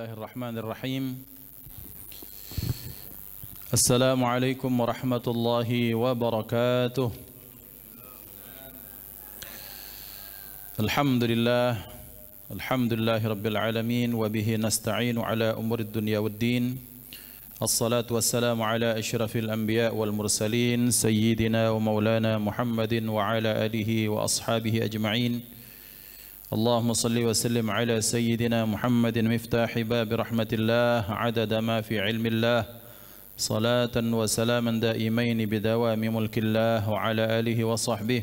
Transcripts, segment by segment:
Bismillahirrahmanirrahim. Assalamualaikum warahmatullahi wabarakatuh. Alhamdulillahi rabbil alamin wa bihi nasta'inu ala umurid dunya waddin. Assalatu wassalamu ala asyrafil anbiya wal mursalin sayyidina wa maulana Muhammadin wa ala alihi wa ashabihi ajma'in. اللهم صل وسلم على سيدنا محمد مفتاح باب رحمة الله عدد ما في علم الله صلاة وسلاما دائمين بدوام ملك الله وعلى آله وصحبه.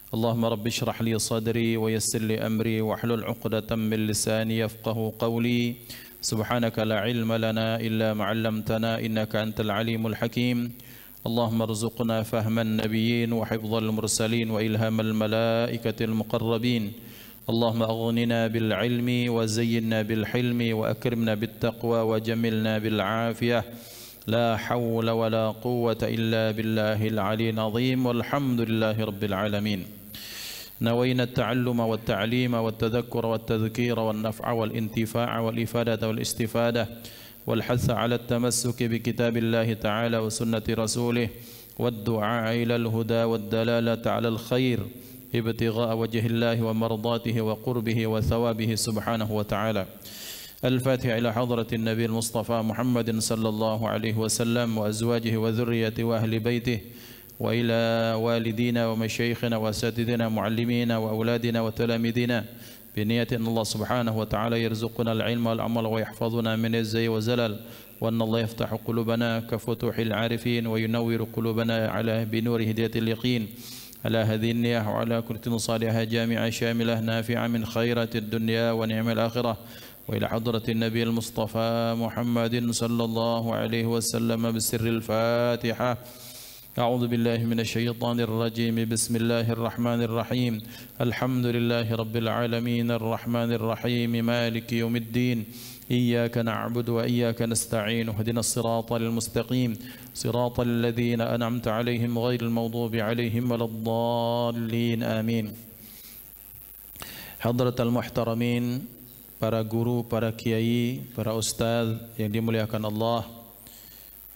اللهم رب اشرح لي صدري ويسر لي أمري واحلل عقدة من لساني يفقه قولي. سبحانك لا علم لنا إلا ما علمتنا إنك أنت العليم الحكيم. اللهم ارزقنا فهم النبيين وحفظ المرسلين وإلهام الملائكة المقربين. اللهم أغننا بالعلم وزينا بالحلم وأكرمنا بالتقوى وجملنا بالعافية. لا حول ولا قوة إلا بالله العلي العظيم والحمد لله رب العالمين. نوينا التعلم والتعليم والتذكر والتذكير والنفع والانتفاع والإفادة والاستفادة والحث على التمسك بكتاب الله تعالى وسنة رسوله والدعاء إلى الهدى والدلالة على الخير ابتغاء وجه الله ومرضاته وقربه وثوابه سبحانه وتعالى. الفاتح إلى حضرة النبي المصطفى محمد صلى الله عليه وسلم وأزواجه وذريته وأهل بيته وإلى والدينا ومشايخنا وأساتذتنا معلمينا وأولادنا وتلاميذنا بنية أن الله سبحانه وتعالى يرزقنا العلم والعمل ويحفظنا من الزي وزلل، وأن الله يفتح قلوبنا كفتوح العارفين وينور قلوبنا على بنور هداية اليقين. على هذه النية وعلى كل صالحة جامعة شاملة نافعة من خيرات الدنيا ونعم الآخرة، وإلى حضرة النبي المصطفى محمد صلى الله عليه وسلم بسر الفاتحة. أعوذ بالله من الشيطان الرجيم. بسم الله الرحمن الرحيم. الحمد لله رب العالمين الرحمن الرحيم مالك يوم الدين. إياك نعبد وإياك نستعين. اهدنا الصراط المستقيم صراط الذين أنعمت عليهم غير المغضوب عليهم ولا الضالين آمين. Hadratal muhtaramin, para guru, para kiai, para ustaz yang dimuliakan Allah,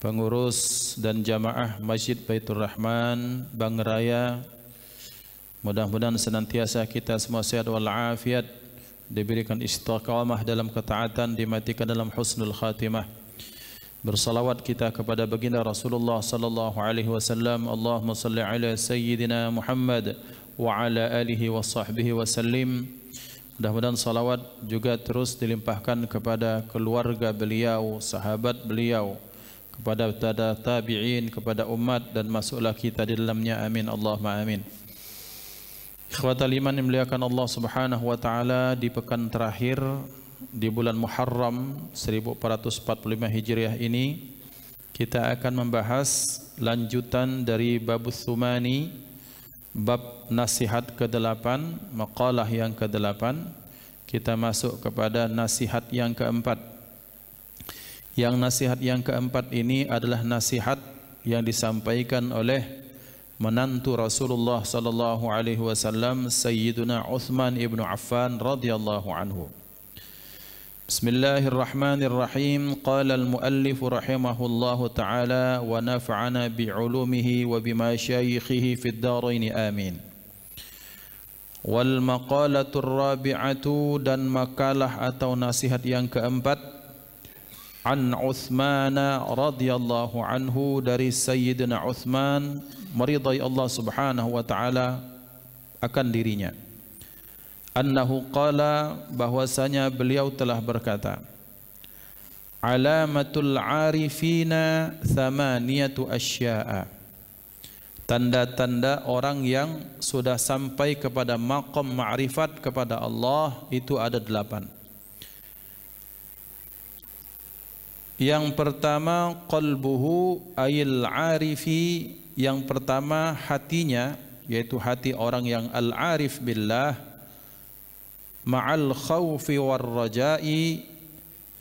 pengurus dan jamaah Masjid Baitur Rahman Bang Raya, mudah-mudahan senantiasa kita semua sehat walafiat, diberikan istiqamah dalam ketaatan, dimatikan dalam husnul khatimah. Bersalawat kita kepada baginda Rasulullah sallallahu alaihi wasallam. Allahumma salli ala sayyidina Muhammad wa ala alihi wa sahbihi wasallim. Mudah-mudahan salawat juga terus dilimpahkan kepada keluarga beliau, sahabat beliau, kepada tabi'in, kepada umat, dan masuklah kita di dalamnya. Amin Allahumma amin. Ikhwatal iman yang dimuliakan Allah Subhanahu wa taala, di pekan terakhir di bulan Muharram 1445 Hijriah ini kita akan membahas lanjutan dari Babus Tsumani, bab nasihat ke-8, maqalah yang ke-8. Kita masuk kepada nasihat yang keempat. Yang nasihat yang keempat ini adalah nasihat yang disampaikan oleh menantu Rasulullah sallallahu alaihi wasallam, Sayyiduna Uthman ibn Affan radhiyallahu anhu. Bismillahirrahmanirrahim. Qala al-muallif rahimahullahu ta'ala wa nafa'ana bi'ulumihi wa bimasyayikhihi fid darain amin. Wal maqalatur rabi'atu, dan makalah atau nasihat yang keempat, an Uthman radhiyallahu anhu, dari Sayyidina Uthman, meridai Allah Subhanahu wa taala akan dirinya. Annahu qala, bahwasanya beliau telah berkata, alamatul arifina thamaniyatu asya'a, tanda-tanda orang yang sudah sampai kepada maqam ma'rifat kepada Allah itu ada 8. Yang pertama, qalbuhu ayil arifi, yang pertama hatinya, yaitu hati orang yang al-arif billah, ma'al khawfi war raja'i,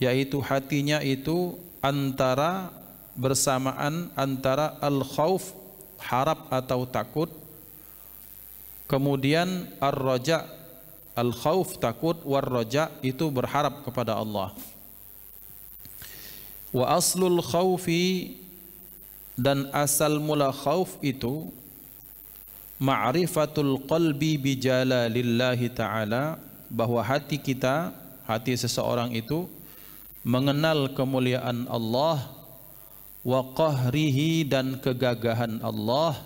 yaitu hatinya itu antara, bersamaan antara al-khawf, harap atau takut, kemudian ar-raja, al-khawf takut, war raja itu berharap kepada Allah. Wa aslul khaufi, dan asal mula khauf itu ma'rifatul qalbi bijalalillahi ta'ala, bahwa hati kita, hati seseorang itu mengenal kemuliaan Allah, wa qahrihi, dan kegagahan Allah,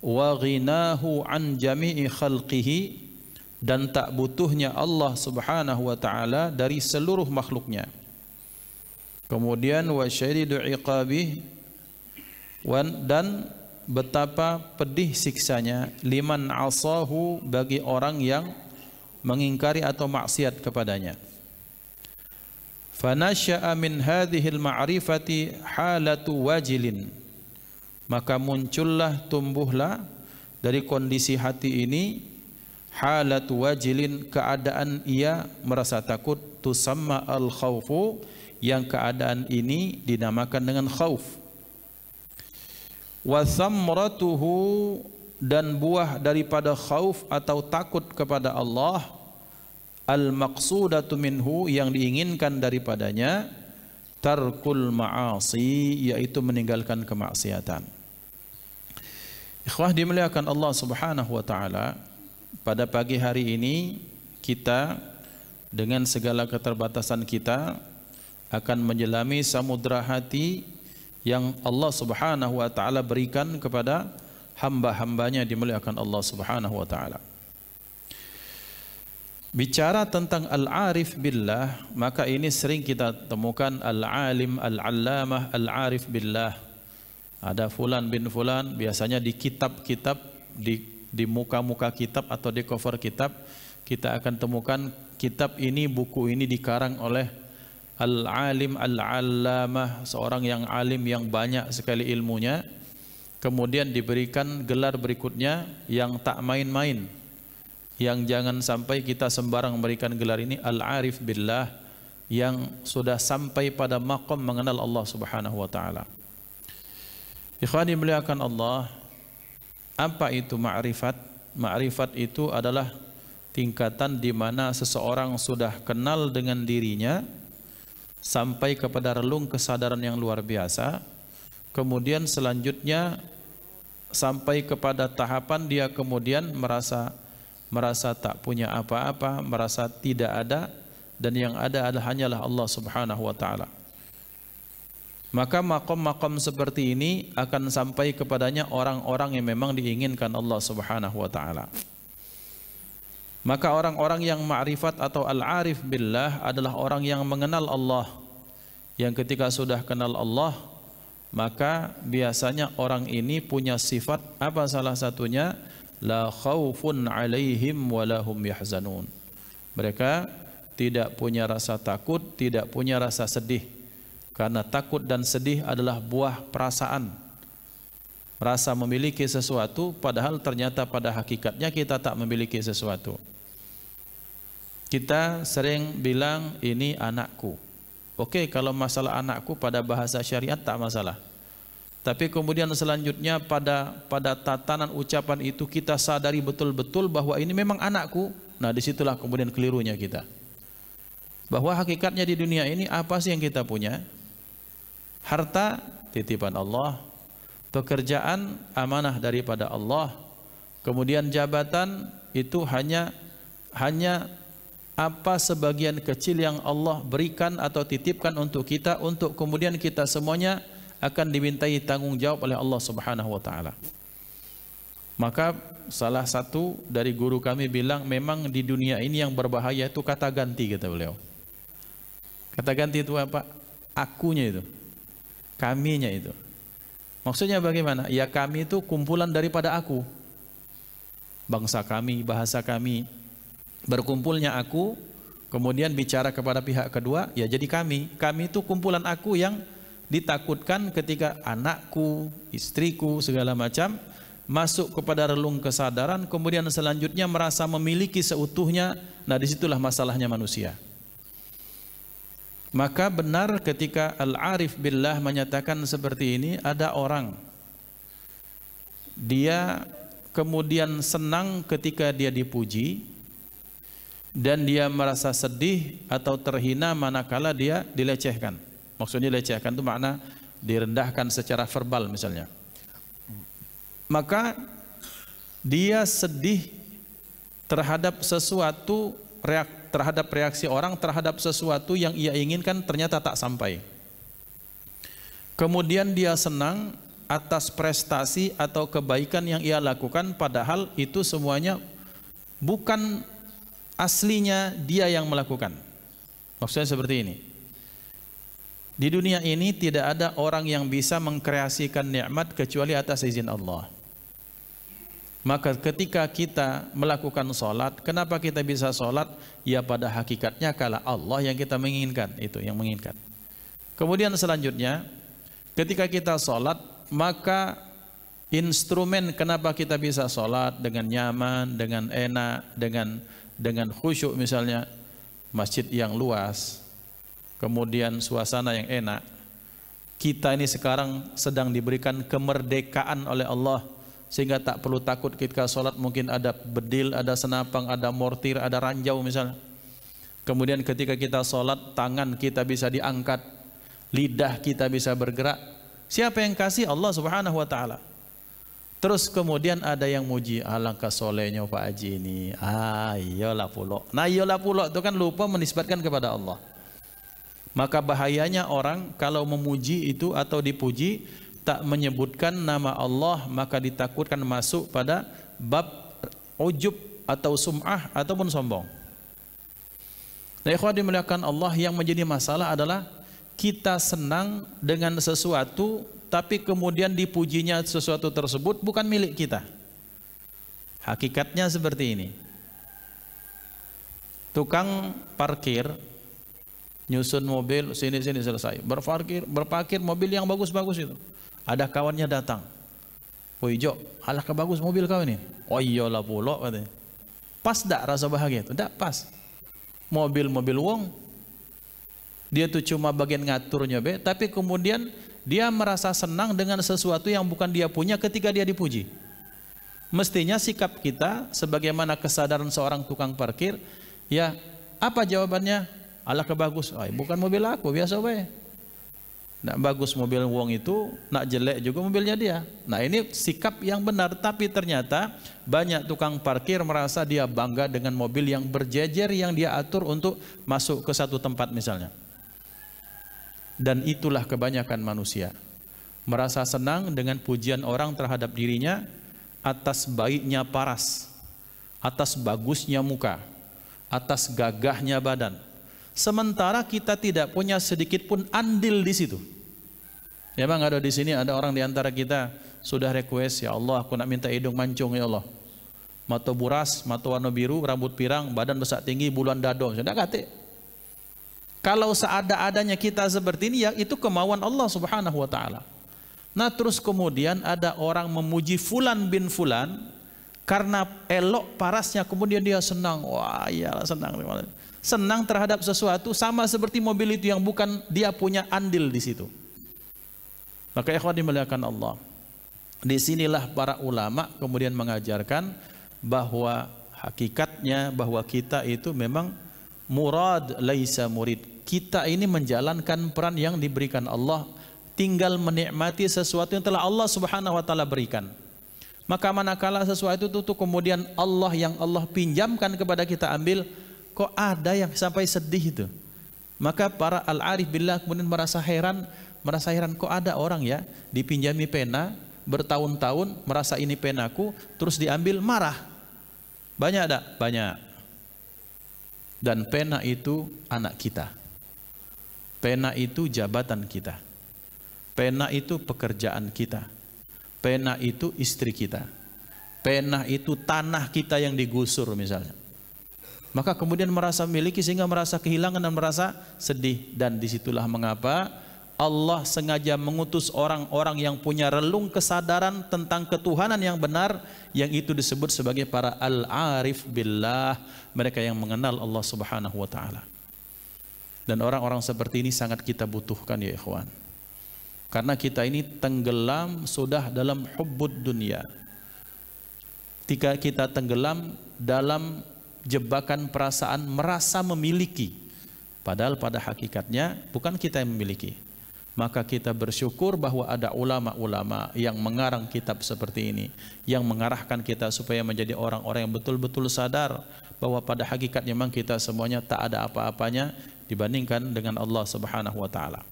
wa ghinahu an jami'i khalqihi, dan tak butuhnya Allah subhanahu wa ta'ala dari seluruh makhluknya. Kemudian wa syadidu iqabih, dan betapa pedih siksanya liman asahu, bagi orang yang mengingkari atau maksiat kepadanya. Fanasya'a min hadhil ma'rifati halatu wajilin, maka muncullah, tumbuhlah dari kondisi hati ini halatu wajilin, keadaan ia merasa takut, tusamma al khaufu, yang keadaan ini dinamakan dengan khauf. Wa thamratuhu, dan buah daripada khauf atau takut kepada Allah, al-maqsudatu minhu, yang diinginkan daripadanya, tarkul ma'asi, yaitu meninggalkan kemaksiatan. Ikhwah dimuliakan Allah subhanahu wa ta'ala, pada pagi hari ini kita dengan segala keterbatasan kita akan menyelami samudra hati yang Allah subhanahu wa ta'ala berikan kepada hamba-hambanya dimuliakan Allah subhanahu wa ta'ala. Bicara tentang al-arif billah, maka ini sering kita temukan al-alim, al-allamah, al-arif billah. Ada fulan bin fulan, biasanya di kitab-kitab, di muka-muka kitab atau di cover kitab, kita akan temukan kitab ini, buku ini dikarang oleh al-alim, al-allamah, seorang yang alim yang banyak sekali ilmunya. Kemudian diberikan gelar berikutnya yang tak main-main, yang jangan sampai kita sembarang memberikan gelar ini, al-arif billah, yang sudah sampai pada maqam mengenal Allah subhanahu wa ta'ala. Ikhwani muliakan Allah, apa itu ma'rifat? Ma'rifat itu adalah tingkatan di mana seseorang sudah kenal dengan dirinya sampai kepada relung kesadaran yang luar biasa. Kemudian selanjutnya sampai kepada tahapan dia kemudian merasa tak punya apa-apa, merasa tidak ada, dan yang ada adalah hanyalah Allah subhanahu wa ta'ala. Maka makom-makom seperti ini akan sampai kepadanya orang-orang yang memang diinginkan Allah subhanahu wa ta'ala. Maka orang-orang yang ma'rifat atau al-arif billah adalah orang yang mengenal Allah, yang ketika sudah kenal Allah, maka biasanya orang ini punya sifat apa? Salah satunya la khaufun alaihim walahum yahzanun. Mereka tidak punya rasa takut, tidak punya rasa sedih, karena takut dan sedih adalah buah perasaan, rasa memiliki sesuatu, padahal ternyata pada hakikatnya kita tak memiliki sesuatu. Kita sering bilang ini anakku. Oke, kalau masalah anakku pada bahasa syariat tak masalah. Tapi kemudian selanjutnya pada tatanan ucapan itu kita sadari betul-betul bahwa ini memang anakku. Nah, disitulah kemudian kelirunya kita. Bahwa hakikatnya di dunia ini apa sih yang kita punya? Harta titipan Allah, pekerjaan amanah daripada Allah, kemudian jabatan itu hanya apa sebagian kecil yang Allah berikan atau titipkan untuk kita, untuk kemudian kita semuanya akan dimintai tanggung jawab oleh Allah subhanahu wa ta'ala. Maka salah satu dari guru kami bilang, memang di dunia ini yang berbahaya itu kata ganti, kata beliau. Kata ganti itu apa? Akunya itu, kaminya itu. Maksudnya bagaimana? Ya, kami itu kumpulan daripada aku, bangsa kami, bahasa kami. Berkumpulnya aku, kemudian bicara kepada pihak kedua, ya jadi kami. Kami itu kumpulan aku yang ditakutkan ketika anakku, istriku, segala macam masuk kepada relung kesadaran, kemudian selanjutnya merasa memiliki seutuhnya. Nah, disitulah masalahnya manusia. Maka benar ketika al-arif billah menyatakan seperti ini, ada orang dia kemudian senang ketika dia dipuji, dan dia merasa sedih atau terhina manakala dia dilecehkan. Maksudnya lecehkan itu makna direndahkan secara verbal misalnya. Maka dia sedih terhadap sesuatu, terhadap reaksi orang terhadap sesuatu yang ia inginkan ternyata tak sampai. Kemudian dia senang atas prestasi atau kebaikan yang ia lakukan, padahal itu semuanya bukan aslinya dia yang melakukan. Maksudnya seperti ini. Di dunia ini tidak ada orang yang bisa mengkreasikan nikmat kecuali atas izin Allah. Maka ketika kita melakukan sholat, kenapa kita bisa sholat? Ya pada hakikatnya kala Allah yang kita menginginkan, itu yang menginginkan. Kemudian selanjutnya, ketika kita sholat, maka instrumen kenapa kita bisa sholat dengan nyaman, dengan enak, dengan khusyuk misalnya, masjid yang luas, kemudian suasana yang enak. Kita ini sekarang sedang diberikan kemerdekaan oleh Allah, sehingga tak perlu takut ketika sholat mungkin ada bedil, ada senapang, ada mortir, ada ranjau misalnya. Kemudian ketika kita sholat, tangan kita bisa diangkat, lidah kita bisa bergerak. Siapa yang kasih? Allah Subhanahu wa ta'ala. Terus kemudian ada yang muji, alangkah solehnya Pak Haji ini. Iyalah pulok. Nah iyalah pulok itu kan lupa menisbatkan kepada Allah. Maka bahayanya orang kalau memuji itu atau dipuji tak menyebutkan nama Allah, maka ditakutkan masuk pada bab ujub atau sum'ah ataupun sombong. Nah, ikhwah dimuliakan Allah, yang menjadi masalah adalah kita senang dengan sesuatu tapi kemudian dipujinya sesuatu tersebut bukan milik kita. Hakikatnya seperti ini. Tukang parkir nyusun mobil sini-sini selesai. Berparkir mobil yang bagus-bagus itu. Ada kawannya datang. Woi Jo, alangkah bagus mobil kau ini. Oh iyalah pulok katanya. Pas tak rasa bahagia itu? Tak pas. Mobil-mobil wong. Dia tuh cuma bagian ngaturnya be, tapi kemudian dia merasa senang dengan sesuatu yang bukan dia punya ketika dia dipuji. Mestinya sikap kita sebagaimana kesadaran seorang tukang parkir, ya apa jawabannya? Alangkah bagus. Bukan mobil aku, biasa be. Nak bagus mobil wong itu, nak jelek juga mobilnya dia. Nah ini sikap yang benar, tapi ternyata banyak tukang parkir merasa dia bangga dengan mobil yang berjejer yang dia atur untuk masuk ke satu tempat misalnya. Dan itulah kebanyakan manusia, merasa senang dengan pujian orang terhadap dirinya atas baiknya paras, atas bagusnya muka, atas gagahnya badan. Sementara kita tidak punya sedikit pun andil di situ. Ya bang, ada di sini ada orang di antara kita sudah request, ya Allah aku nak minta hidung mancung ya Allah. Mata buras, mata warna biru, rambut pirang, badan besar tinggi, bulan dado. Sudah kate. Kalau seada-adanya kita seperti ini, ya itu kemauan Allah Subhanahu wa ta'ala. Nah terus kemudian ada orang memuji fulan bin fulan karena elok parasnya, kemudian dia senang. Wah iyalah senang. Senang terhadap sesuatu sama seperti mobil itu yang bukan dia punya andil di situ. Maka ikhwan dimuliakan Allah, disinilah para ulama kemudian mengajarkan bahwa hakikatnya bahwa kita itu memang murad laisa murid. Kita ini menjalankan peran yang diberikan Allah, tinggal menikmati sesuatu yang telah Allah Subhanahu wa ta'ala berikan. Maka manakala sesuatu itu kemudian yang Allah pinjamkan kepada kita ambil, kok ada yang sampai sedih itu. Maka para al-arif billah kemudian merasa heran kok ada orang ya dipinjami pena bertahun-tahun, merasa ini penaku, terus diambil marah. Banyak tak? Banyak. Dan pena itu anak kita, pena itu jabatan kita, pena itu pekerjaan kita, pena itu istri kita, pena itu tanah kita yang digusur misalnya. Maka kemudian merasa memiliki sehingga merasa kehilangan dan merasa sedih. Dan disitulah mengapa Allah sengaja mengutus orang-orang yang punya relung kesadaran tentang ketuhanan yang benar, yang itu disebut sebagai para al-arif billah, mereka yang mengenal Allah Subhanahu wa ta'ala. Dan orang-orang seperti ini sangat kita butuhkan ya ikhwan, karena kita ini tenggelam sudah dalam hubbud dunia. Ketika kita tenggelam dalam jebakan perasaan merasa memiliki, padahal pada hakikatnya bukan kita yang memiliki. Maka kita bersyukur bahwa ada ulama-ulama yang mengarang kitab seperti ini, yang mengarahkan kita supaya menjadi orang-orang yang betul-betul sadar bahwa pada hakikatnya memang kita semuanya tak ada apa-apanya dibandingkan dengan Allah Subhanahu wa taala.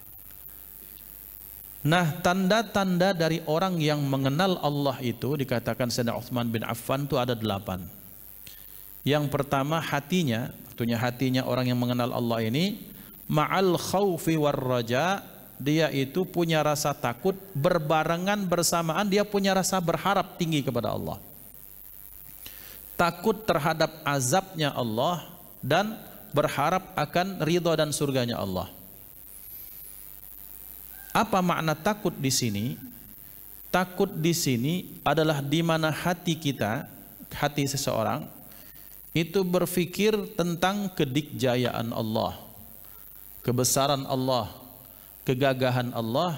Nah, tanda-tanda dari orang yang mengenal Allah itu dikatakan Sayyidina Utsman bin Affan itu ada 8. Yang pertama hatinya, artinya hatinya orang yang mengenal Allah ini ma'al khaufi war raja, dia itu punya rasa takut berbarengan bersamaan dia punya rasa berharap tinggi kepada Allah. Takut terhadap azabnya Allah dan berharap akan ridha dan surganya Allah. Apa makna takut di sini? Takut di sini adalah di mana hati kita, hati seseorang itu berpikir tentang kedikjayaan Allah, kebesaran Allah, kegagahan Allah,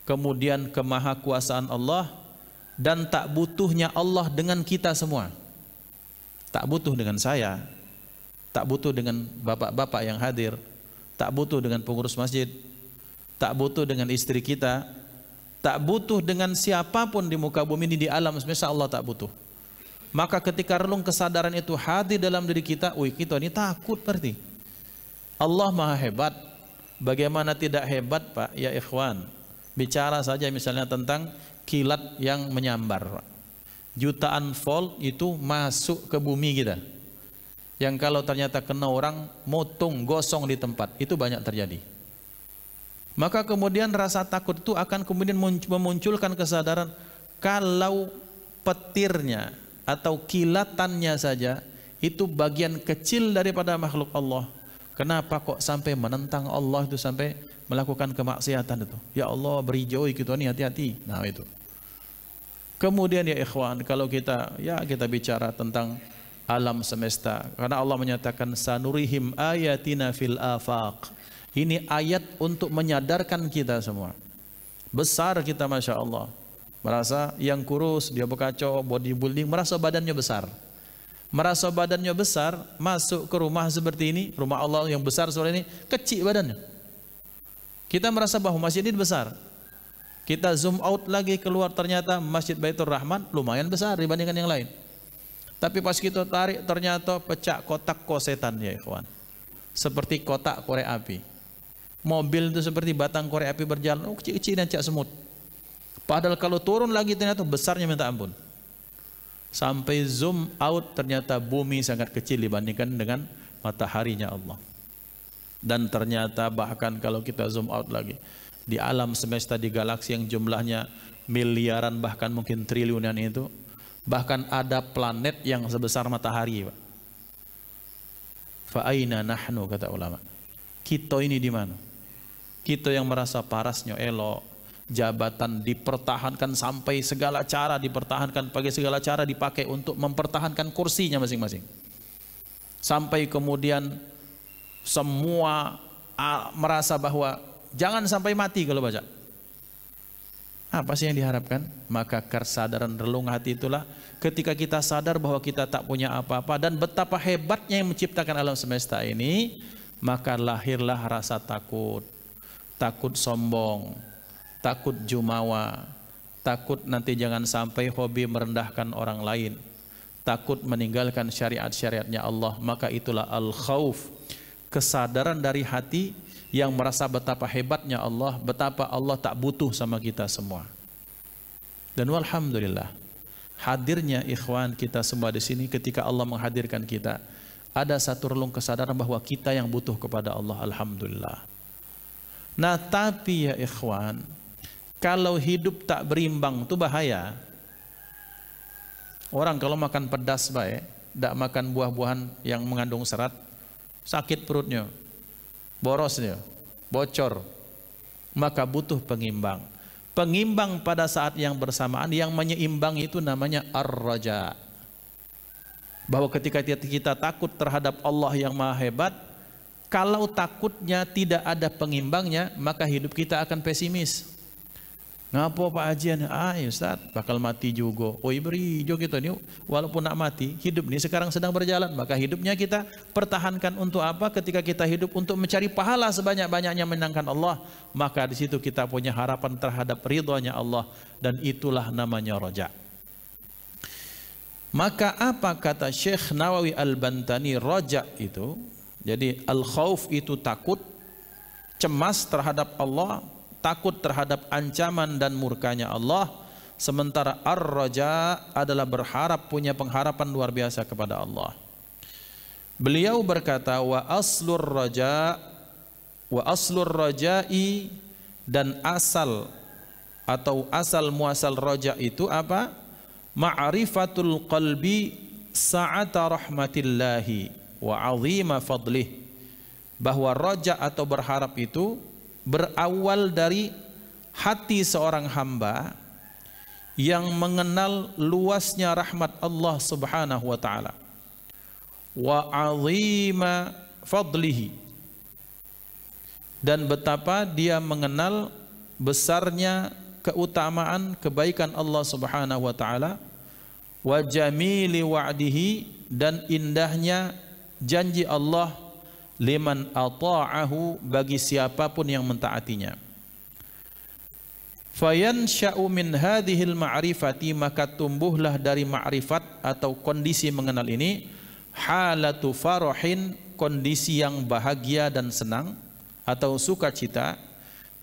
kemudian kemahakuasaan Allah, dan tak butuhnya Allah dengan kita semua. Tak butuh dengan saya, tak butuh dengan bapak-bapak yang hadir, tak butuh dengan pengurus masjid, tak butuh dengan istri kita, tak butuh dengan siapapun di muka bumi ini, di alam semesta Allah tak butuh. Maka ketika relung kesadaran itu hadir dalam diri kita, kita ini takut berarti. Allah maha hebat. Bagaimana tidak hebat Pak, ya ikhwan. Bicara saja misalnya tentang kilat yang menyambar. Jutaan volt itu masuk ke bumi kita. Yang kalau ternyata kena orang, motong, gosong di tempat. Itu banyak terjadi. Maka kemudian rasa takut itu akan kemudian memunculkan kesadaran kalau petirnya atau kilatannya saja itu bagian kecil daripada makhluk Allah. Kenapa kok sampai menentang Allah itu, sampai melakukan kemaksiatan itu? Ya Allah, beri joy kita nih, hati-hati. Nah itu. Kemudian ya ikhwan, kalau kita bicara tentang alam semesta, karena Allah menyatakan sanurihim ayatina fil afaq. Ini ayat untuk menyadarkan kita semua. Besar kita Masya Allah. Merasa yang kurus, dia bekacau, bodybuilding, merasa badannya besar. Merasa badannya besar, masuk ke rumah seperti ini, rumah Allah yang besar seperti ini, kecil badannya. Kita merasa bahwa masjid ini besar. Kita zoom out lagi keluar, ternyata Masjid Baitur Rahman lumayan besar dibandingkan yang lain. Tapi pas kita tarik, ternyata pecah kotak kosetan ya ikhwan. Seperti kotak korek api. Mobil itu seperti batang korek api berjalan, kecil-kecil dan cak semut. Padahal kalau turun lagi ternyata besarnya minta ampun. Sampai zoom out ternyata bumi sangat kecil dibandingkan dengan mataharinya Allah. Dan ternyata bahkan kalau kita zoom out lagi, di alam semesta, di galaksi yang jumlahnya miliaran bahkan mungkin triliunan itu, bahkan ada planet yang sebesar matahari Pak. Fa aina nahnu, kata ulama. Kita ini di mana? Kita yang merasa parasnya elok, jabatan dipertahankan sampai segala cara dipertahankan, pakai segala cara dipakai untuk mempertahankan kursinya masing-masing. Sampai kemudian semua merasa bahwa jangan sampai mati kalau baca. Apa sih yang diharapkan? Maka kesadaran relung hati itulah ketika kita sadar bahwa kita tak punya apa-apa dan betapa hebatnya yang menciptakan alam semesta ini, maka lahirlah rasa takut, takut sombong, takut jumawa, takut nanti jangan sampai hobi merendahkan orang lain, takut meninggalkan syariat-syariatnya Allah. Maka itulah al-khauf, kesadaran dari hati yang merasa betapa hebatnya Allah, betapa Allah tak butuh sama kita semua. Dan walhamdulillah, hadirnya ikhwan kita semua di sini ketika Allah menghadirkan kita, ada satu relung kesadaran bahwa kita yang butuh kepada Allah, alhamdulillah. Nah tapi ya ikhwan, kalau hidup tak berimbang itu bahaya. Orang kalau makan pedas baik, tak makan buah-buahan yang mengandung serat, sakit perutnya, borosnya, bocor. Maka butuh pengimbang. Pengimbang pada saat yang bersamaan, yang menyeimbang itu namanya ar-raja. Bahwa ketika kita takut terhadap Allah yang maha hebat, kalau takutnya tidak ada pengimbangnya, maka hidup kita akan pesimis. Ngapo Pak Hajian? Ya Ustaz, bakal mati juga. Beri jo kita ini walaupun nak mati, hidup ini sekarang sedang berjalan, maka hidupnya kita pertahankan untuk apa? Ketika kita hidup untuk mencari pahala sebanyak-banyaknya menyenangkan Allah, maka di situ kita punya harapan terhadap ridhonya Allah, dan itulah namanya roja. Maka apa kata Syekh Nawawi Al-Bantani roja itu? Jadi al-khauf itu takut, cemas terhadap Allah, takut terhadap ancaman dan murkanya Allah, sementara ar-raja adalah berharap, punya pengharapan luar biasa kepada Allah. Beliau berkata wa aslur raja'i, dan asal atau asal muasal raja itu apa? Ma'rifatul qalbi sa'ata rahmatillahi wa 'azima fadlih. Bahwa raja atau berharap itu berawal dari hati seorang hamba yang mengenal luasnya rahmat Allah Subhanahu wa taala wa 'azima fadlihi, dan betapa dia mengenal besarnya keutamaan kebaikan Allah Subhanahu wa taala, wa jamili wa'dihi, dan indahnya janji Allah liman ata'ahu, bagi siapapun yang mentaatinya. Fayansha'u min hadhil ma'rifati, maka tumbuhlah dari ma'rifat atau kondisi mengenal ini halatu farahin, kondisi yang bahagia dan senang atau sukacita,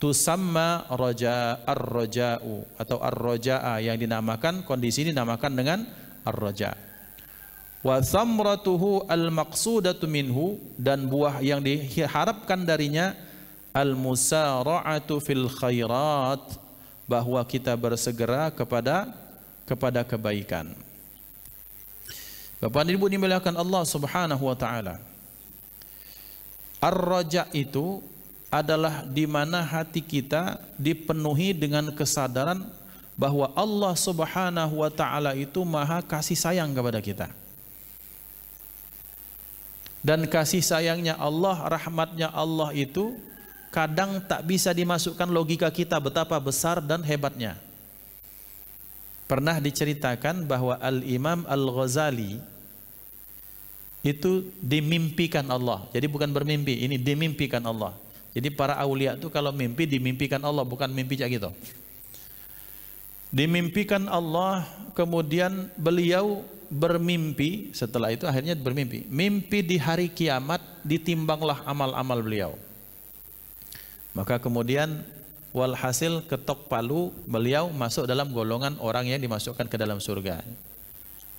tusamma raja ar-raja'u atau ar-raja'a, yang dinamakan kondisi ini dinamakan dengan ar-raja'. Wa thamratuhu al-maqsudatu minhu, dan buah yang diharapkan darinya al-musara'atu fil khairat, bahwa kita bersegera kepada kebaikan. Bapak dan Ibu dimuliakan Allah Subhanahu wa taala. Ar-raja itu adalah di mana hati kita dipenuhi dengan kesadaran bahwa Allah Subhanahu wa taala itu maha kasih sayang kepada kita. Dan kasih sayangnya Allah, rahmatnya Allah itu kadang tak bisa dimasukkan logika kita betapa besar dan hebatnya. Pernah diceritakan bahwa Al-Imam Al-Ghazali itu dimimpikan Allah. Jadi bukan bermimpi, ini dimimpikan Allah. Jadi para aulia itu kalau mimpi dimimpikan Allah, bukan mimpi kayak gitu. Dimimpikan Allah, kemudian beliau bermimpi, setelah itu akhirnya bermimpi. Mimpi di hari kiamat ditimbanglah amal-amal beliau. Maka kemudian walhasil ketok palu, beliau masuk dalam golongan orang yang dimasukkan ke dalam surga.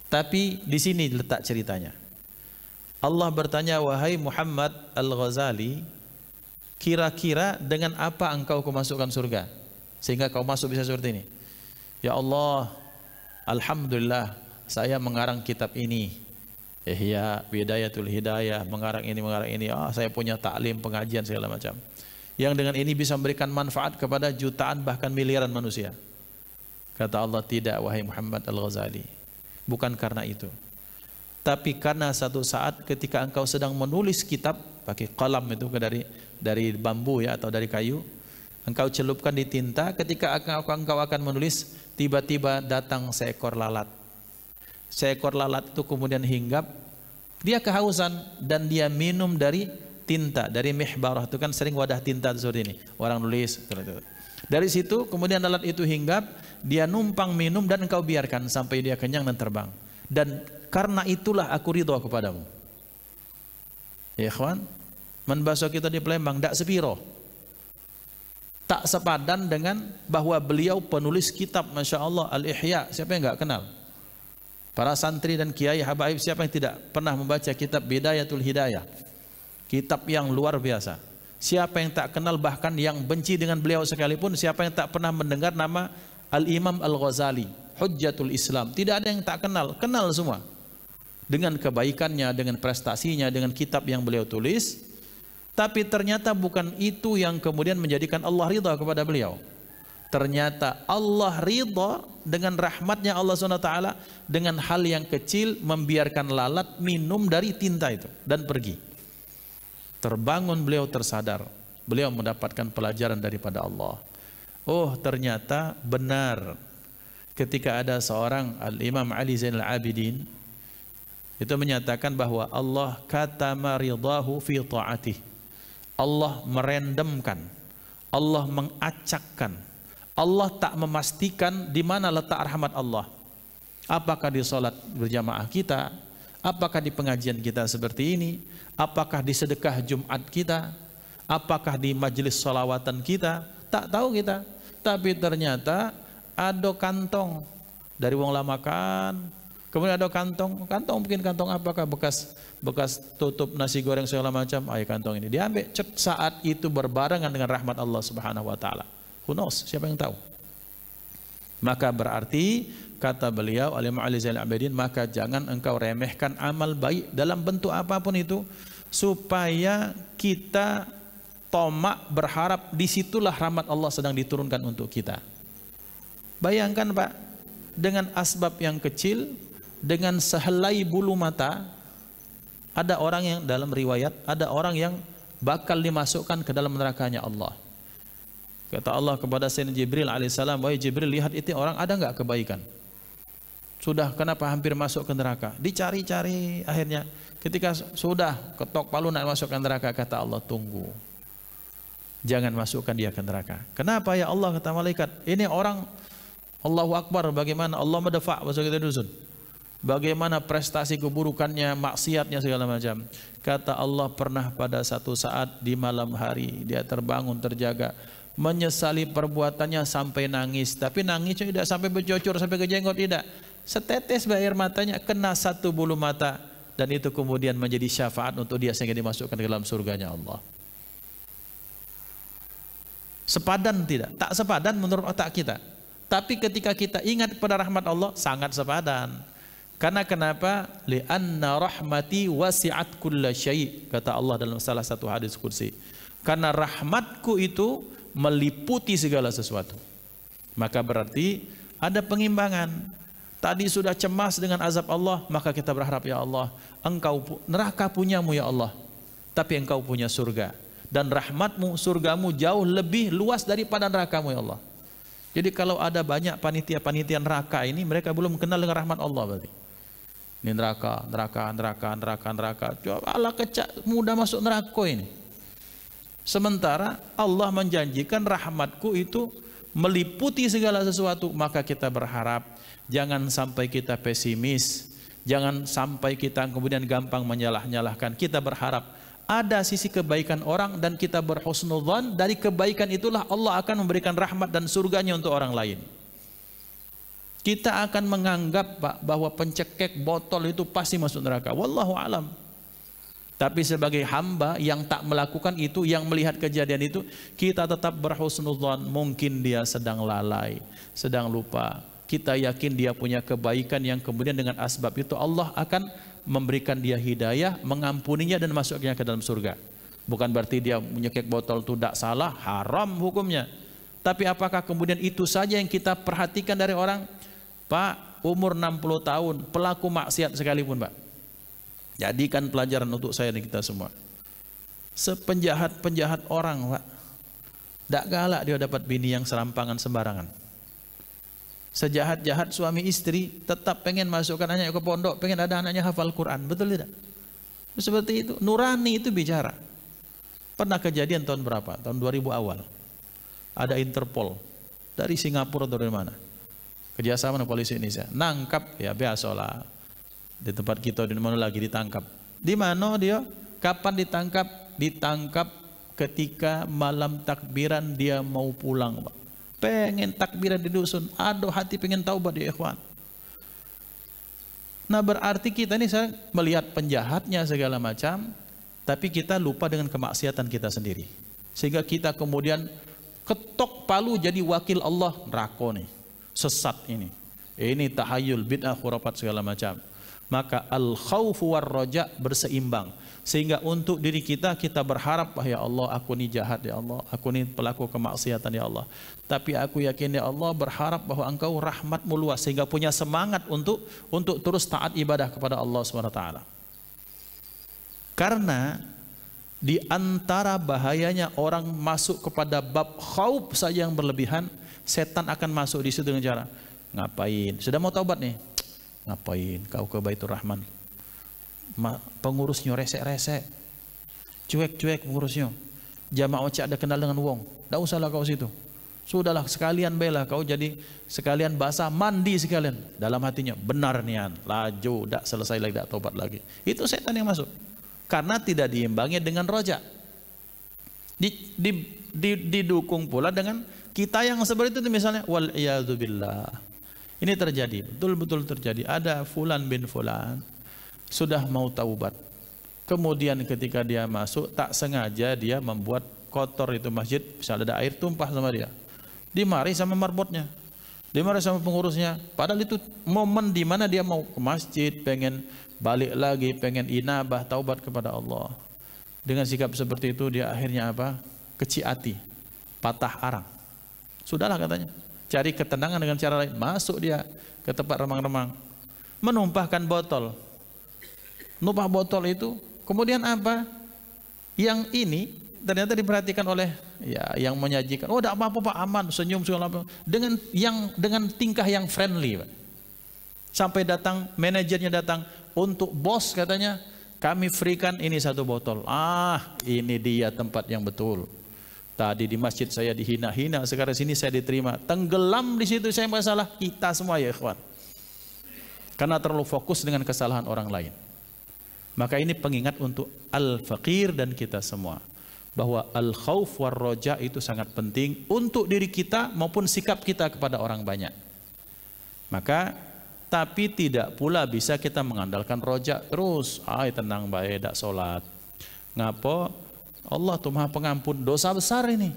Tapi di sini letak ceritanya. Allah bertanya, wahai Muhammad Al-Ghazali, kira-kira dengan apa engkau masukkan surga sehingga kau masuk bisa seperti ini? Ya Allah, alhamdulillah saya mengarang kitab ini, Ihya Bidayatul Hidayah, mengarang ini, saya punya taklim, pengajian segala macam, yang dengan ini bisa memberikan manfaat kepada jutaan bahkan miliaran manusia. Kata Allah, tidak wahai Muhammad Al-Ghazali, bukan karena itu, tapi karena satu saat ketika engkau sedang menulis kitab pakai kalam itu dari bambu ya atau dari kayu, engkau celupkan di tinta, ketika engkau akan menulis, tiba-tiba datang seekor lalat. Seekor lalat itu kemudian hinggap, dia kehausan dan dia minum dari tinta, dari mihbarah itu kan sering wadah tinta seperti ini, orang nulis. Dari situ kemudian lalat itu hinggap, dia numpang minum dan engkau biarkan sampai dia kenyang dan terbang. Dan karena itulah aku ridho kepadamu. Ya ikhwan, membasuh kita di Palembang tak sepiro, tak sepadan dengan bahwa beliau penulis kitab, Masya Allah, Al-Ihya. Siapa yang enggak kenal? Para santri dan kiai habaib, siapa yang tidak pernah membaca kitab Bidayatul Hidayah? Kitab yang luar biasa. Siapa yang tak kenal, bahkan yang benci dengan beliau sekalipun, siapa yang tak pernah mendengar nama Al-Imam Al-Ghazali, Hujjatul Islam? Tidak ada yang tak kenal, kenal semua. Dengan kebaikannya, dengan prestasinya, dengan kitab yang beliau tulis. Tapi ternyata bukan itu yang kemudian menjadikan Allah ridha kepada beliau. Ternyata Allah ridha dengan rahmatnya Allah SWT dengan hal yang kecil, membiarkan lalat minum dari tinta itu dan pergi. Terbangun beliau, tersadar, beliau mendapatkan pelajaran daripada Allah. oh ternyata benar ketika ada seorang Al-Imam Ali Zainal Abidin itu menyatakan bahwa Allah katama ridahu fi ta'atih. Allah merendamkan, Allah mengacakkan, Allah tak memastikan di mana letak rahmat Allah. Apakah di salat berjamaah kita, apakah di pengajian kita seperti ini, apakah di sedekah Jumat kita, apakah di majelis sholawatan kita, tak tahu kita. Tapi ternyata ada kantong dari wong lama kan, kemudian ada kantong mungkin kantong apakah bekas tutup nasi goreng segala macam, ayo kantong ini diambil, cek saat itu berbarengan dengan rahmat Allah Subhanahu wa taala. Who knows, siapa yang tahu? Maka berarti kata beliau Al-Imam Ali Zainal Abidin, maka jangan engkau remehkan amal baik dalam bentuk apapun itu, supaya kita tomak berharap disitulah rahmat Allah sedang diturunkan untuk kita. Bayangkan Pak, dengan asbab yang kecil, dengan sehelai bulu mata, ada orang yang dalam riwayat, ada orang yang bakal dimasukkan ke dalam nerakanya Allah. Kata Allah kepada Sayyidina Jibril alaihissalam, wahai Jibril, lihat itu orang ada enggak kebaikan? Sudah, kenapa hampir masuk ke neraka? Dicari-cari, akhirnya ketika sudah ketok palu nak masuk ke neraka, kata Allah, tunggu, jangan masukkan dia ke neraka. Kenapa ya Allah? Kata malaikat, ini orang Allahu Akbar, bagaimana Allah medefa bahasa kita dusun, bagaimana prestasi keburukannya, maksiatnya segala macam. Kata Allah, pernah pada satu saat di malam hari dia terbangun terjaga, menyesali perbuatannya sampai nangis, tapi nangisnya tidak sampai bercocor sampai ke jenggot, tidak, setetes air matanya kena satu bulu mata, dan itu kemudian menjadi syafaat untuk dia sehingga dimasukkan ke dalam surganya Allah. Sepadan tidak? Tak sepadan menurut otak kita, tapi ketika kita ingat pada rahmat Allah sangat sepadan. Karena kenapa? Li'anna rahmati wasi'at kulla syai', kata Allah dalam salah satu hadis qudsi. Karena rahmatku itu meliputi segala sesuatu. Maka berarti ada pengimbangan. Tadi sudah cemas dengan azab Allah, maka kita berharap, ya Allah, engkau neraka punyamu ya Allah, tapi engkau punya surga, dan rahmatmu, surgamu jauh lebih luas daripada nerakamu ya Allah. Jadi kalau ada banyak panitia-panitia neraka ini, mereka belum kenal dengan rahmat Allah berarti. Ini neraka. Coba Allah kecak mudah masuk neraka ini. Sementara Allah menjanjikan rahmatku itu meliputi segala sesuatu. Maka kita berharap jangan sampai kita pesimis, jangan sampai kita kemudian gampang menyalah-nyalahkan. Kita berharap ada sisi kebaikan orang dan kita berhusnudzan, dari kebaikan itulah Allah akan memberikan rahmat dan surganya untuk orang lain. Kita akan menganggap Pak bahwa pencekek botol itu pasti masuk neraka, wallahu alam. Tapi sebagai hamba yang tak melakukan itu, yang melihat kejadian itu, kita tetap berhusnudzan, mungkin dia sedang lalai, sedang lupa. Kita yakin dia punya kebaikan yang kemudian dengan asbab itu Allah akan memberikan dia hidayah, mengampuninya dan masuknya ke dalam surga. Bukan berarti dia menyekek botol itu tidak salah, haram hukumnya. Tapi apakah kemudian itu saja yang kita perhatikan dari orang? Pak, umur 60 tahun, pelaku maksiat sekalipun Pak, jadikan pelajaran untuk saya dan kita semua. Sepenjahat-penjahat orang Pak, tidak galak dia dapat bini yang serampangan sembarangan. Sejahat-jahat suami istri tetap pengen masukkan anaknya ke pondok, pengen ada anaknya hafal Quran, betul tidak? Seperti itu, nurani itu bicara. Pernah kejadian tahun berapa? Tahun 2000 awal. Ada Interpol dari Singapura atau dari mana? Kerjasama dengan polisi Indonesia, nangkap, ya biasalah di tempat kita, di mana lagi ditangkap. Di mana dia? Kapan ditangkap? Ditangkap ketika malam takbiran dia mau pulang Pak. Pengen takbiran di dusun, aduh hati pengen taubat ya ikhwan. Nah berarti kita ini saya melihat penjahatnya segala macam, tapi kita lupa dengan kemaksiatan kita sendiri, sehingga kita kemudian ketok palu jadi wakil Allah, neraka nih, sesat ini tahayul, bid'ah, khurafat segala macam. Maka al-khawfu war-raja berseimbang, sehingga untuk diri kita, kita berharap, ya Allah, aku ini jahat ya Allah, aku ini pelaku kemaksiatan ya Allah, tapi aku yakin ya Allah, berharap bahwa engkau rahmatmu luas, sehingga punya semangat untuk terus taat ibadah kepada Allah SWT. Karena Di antara bahayanya orang masuk kepada bab khauf saja yang berlebihan, setan akan masuk di situ dengan cara, ngapain? Sudah mau taubat nih, ngapain kau ke Baitur Rahman? Pengurusnya resek-resek, cuek-cuek pengurusnya. Jamaah cak ada kenal dengan wong, tak usahlah kau situ. Sudahlah sekalian bela kau jadi sekalian basah mandi sekalian. Dalam hatinya benar nian, laju, tak selesai lagi, tak taubat lagi. Itu setan yang masuk. Karena tidak diimbangi dengan roja. Didukung pula dengan kita yang seperti itu misalnya wal iyadzubillah. Ini terjadi, betul-betul terjadi. Ada fulan bin fulan sudah mau taubat. Kemudian ketika dia masuk tak sengaja dia membuat kotor itu masjid, misalnya ada air tumpah sama dia. Dimarahi sama marbotnya. Dimarahi sama pengurusnya. Padahal itu momen di mana dia mau ke masjid, pengen balik lagi, pengen inabah, taubat kepada Allah. Dengan sikap seperti itu dia akhirnya apa? Kecil hati, patah arang. Sudahlah katanya, cari ketenangan dengan cara lain. Masuk dia ke tempat remang-remang, menumpahkan botol. Numpah botol itu, kemudian apa? Yang ini ternyata diperhatikan oleh yang menyajikan. Oh, tidak apa-apa Pak, aman, senyum segala apa. Dengan tingkah yang friendly, Pak. Sampai datang manajernya datang, untuk bos katanya kami freekan ini 1 botol. Ini dia tempat yang betul. Tadi di masjid saya dihina-hina, sekarang sini saya diterima. Tenggelam di situ saya masalah kita semua ya ikhwan. Karena terlalu fokus dengan kesalahan orang lain. Maka ini pengingat untuk al-faqir dan kita semua, bahwa al-khauf war roja itu sangat penting untuk diri kita maupun sikap kita kepada orang banyak. Maka tapi tidak pula bisa kita mengandalkan roja terus. Tenang baik, tak solat. Ngapo? Allah tuh maha pengampun, dosa besar ini.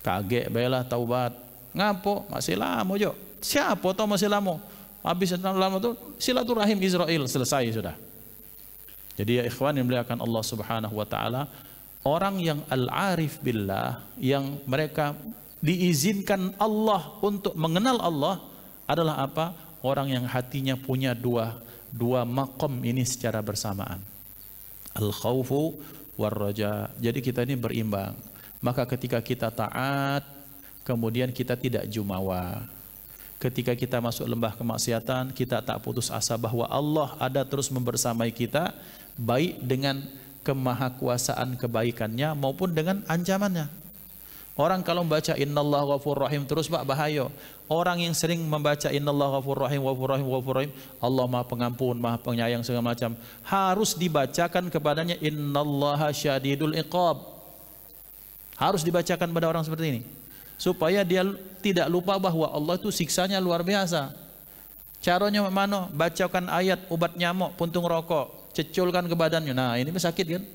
Kaget baiklah taubat. Ngapo? Masih lama jo. Siapa tahu masih lama? Habis lama tuh silaturahim Israel selesai sudah. Jadi ya ikhwan yang dimuliakan Allah Subhanahu wa taala, orang yang al-arif billah, yang mereka diizinkan Allah untuk mengenal Allah adalah apa? Orang yang hatinya punya dua maqam ini secara bersamaan. Al-khaufu war raja. Jadi kita ini berimbang. Maka ketika kita taat, kemudian kita tidak jumawa. Ketika kita masuk lembah kemaksiatan, kita tak putus asa bahwa Allah ada terus membersamai kita, baik dengan kemahakuasaan kebaikannya maupun dengan ancamannya. Orang kalau membaca innallaha ghafurur rahim terus Pak, bahaya. Orang yang sering membaca innallaha ghafurur rahim, ghafurur rahim, ghafurur rahim, Allah Maha Pengampun, Maha Penyayang segala macam, harus dibacakan kepadanya innallaha syadidul iqab. Harus dibacakan pada orang seperti ini, supaya dia tidak lupa bahwa Allah itu siksanya luar biasa. Caranya mana? Bacakan ayat obat nyamuk, puntung rokok, ceculkan ke badannya. Nah, ini sakit kan?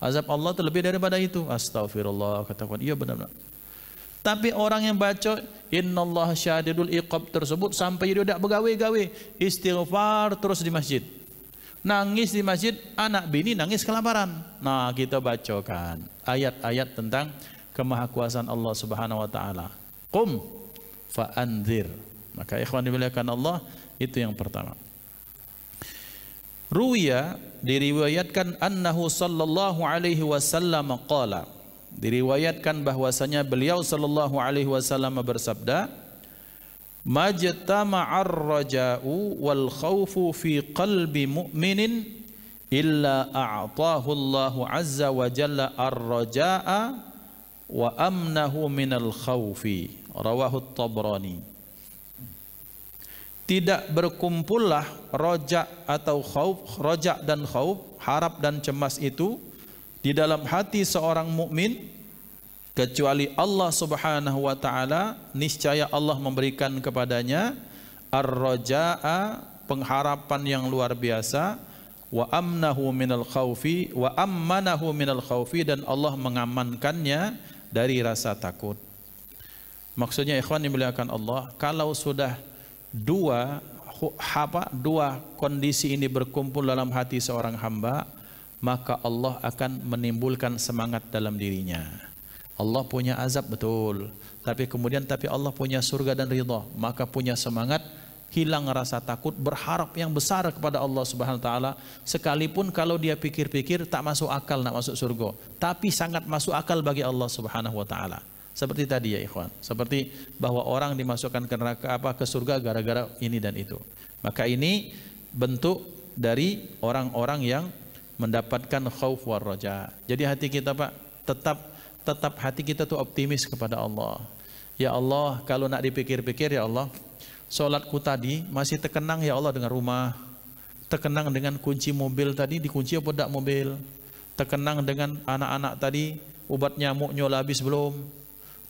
Azab Allah terlebih daripada itu. Astagfirullah, katakan iya benar-benar. Tapi orang yang baca innallaha syadidul iqab tersebut sampai dia tidak begawe-gawe, istighfar terus di masjid. Nangis di masjid, anak bini nangis kelaparan. Nah, kita bacakan ayat-ayat tentang kemahakuasaan Allah Subhanahu wa taala. Qum fa anzir. Maka ikhwan dimuliakan Allah, itu yang pertama. Ruya, diriwayatkan annahu sallallahu alaihi wasallam qala, diriwayatkan bahwasanya beliau sallallahu alaihi wasallam bersabda, majtama'ar raja'u wal khaufu fi qalbi mu'minin illa a'tahu Allahu azza wa jalla ar-raja'a wa amnahu minal khaufi. Rawahu Tabrani. Tidak berkumpullah roja atau khauf, roja dan khauf, harap dan cemas itu di dalam hati seorang mukmin kecuali Allah Subhanahu wa taala, niscaya Allah memberikan kepadanya ar-raja'a, pengharapan yang luar biasa, wa amnahu minal khaufi, wa ammanahu minal khaufi, dan Allah mengamankannya dari rasa takut. Maksudnya ikhwan dimuliakan Allah, kalau sudah dua kondisi ini berkumpul dalam hati seorang hamba, maka Allah akan menimbulkan semangat dalam dirinya. Allah punya azab betul, tapi Allah punya surga dan ridha, maka punya semangat hilang rasa takut, berharap yang besar kepada Allah Subhanahu wa taala, sekalipun kalau dia pikir-pikir tak masuk akal nak masuk surga, tapi sangat masuk akal bagi Allah Subhanahu wa taala. Seperti tadi ya ikhwan, seperti bahwa orang dimasukkan ke neraka ke surga gara-gara ini dan itu. Maka ini bentuk dari orang-orang yang mendapatkan khauf war raja. Jadi hati kita Pak tetap hati kita tuh optimis kepada Allah. Ya Allah, kalau nak dipikir-pikir ya Allah, solatku tadi masih terkenang ya Allah dengan rumah, terkenang dengan kunci mobil tadi, dikunci apa tidak mobil, terkenang dengan anak-anak tadi, obat nyamuknya lah habis belum,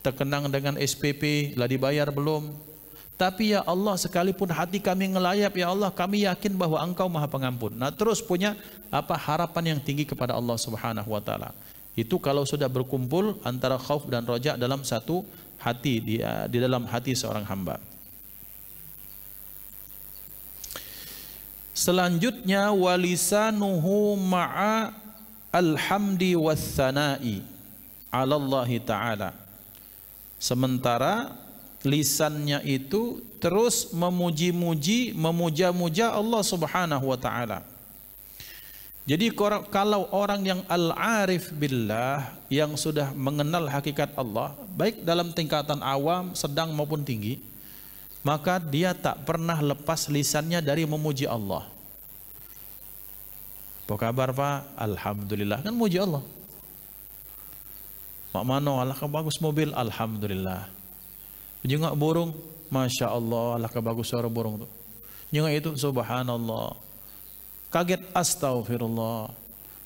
terkenang dengan SPP lah dibayar belum. Tapi ya Allah, sekalipun hati kami ngelayap ya Allah, kami yakin bahwa Engkau Maha Pengampun. Nah terus punya harapan yang tinggi kepada Allah Subhanahu wa taala. Itu kalau sudah berkumpul antara khauf dan roja dalam satu hati, di dalam hati seorang hamba. Selanjutnya walisanuhu ma'a alhamdi wassana'i 'ala Allah taala. Sementara lisannya itu terus memuji-muji, memuja-muja Allah Subhanahu wa taala. Jadi kalau orang yang al-arif billah, yang sudah mengenal hakikat Allah, baik dalam tingkatan awam, sedang maupun tinggi, maka dia tak pernah lepas lisannya dari memuji Allah. Apa kabar Pak? Alhamdulillah, kan muji Allah. Mak mano Allah bagus mobil, alhamdulillah. Jengak burung, masya Allah, Allah bagus suara burung tuh. Jengak itu subhanallah. Kaget, astagfirullah.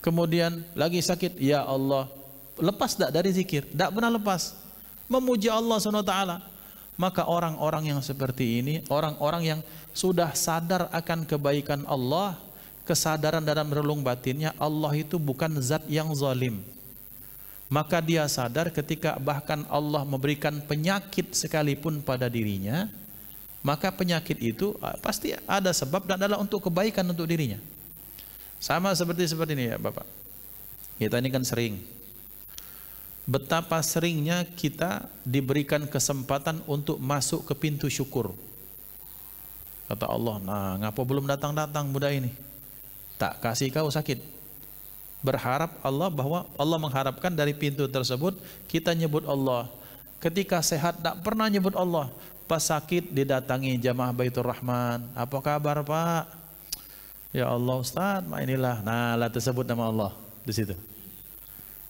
Kemudian lagi sakit, ya Allah. Lepas tak dari zikir? Tak pernah lepas. Memuji Allah SWT. Maka orang-orang yang seperti ini, orang-orang yang sudah sadar akan kebaikan Allah, kesadaran dalam relung batinnya, Allah itu bukan zat yang zalim. Maka dia sadar ketika bahkan Allah memberikan penyakit sekalipun pada dirinya, maka penyakit itu pasti ada sebab dan adalah untuk kebaikan untuk dirinya. Sama seperti ini ya Bapak. Kita ini kan sering, betapa seringnya kita diberikan kesempatan untuk masuk ke pintu syukur. Kata Allah, nah ngapa belum datang-datang budak ini? Tak kasih kau sakit. Berharap Allah, bahwa Allah mengharapkan dari pintu tersebut kita nyebut Allah. Ketika sehat tak pernah nyebut Allah. Pas sakit didatangi jamaah Baitur Rahman. Apa kabar Pak? Ya Allah Ustaz, inilah. Nah, lah tersebut nama Allah di situ.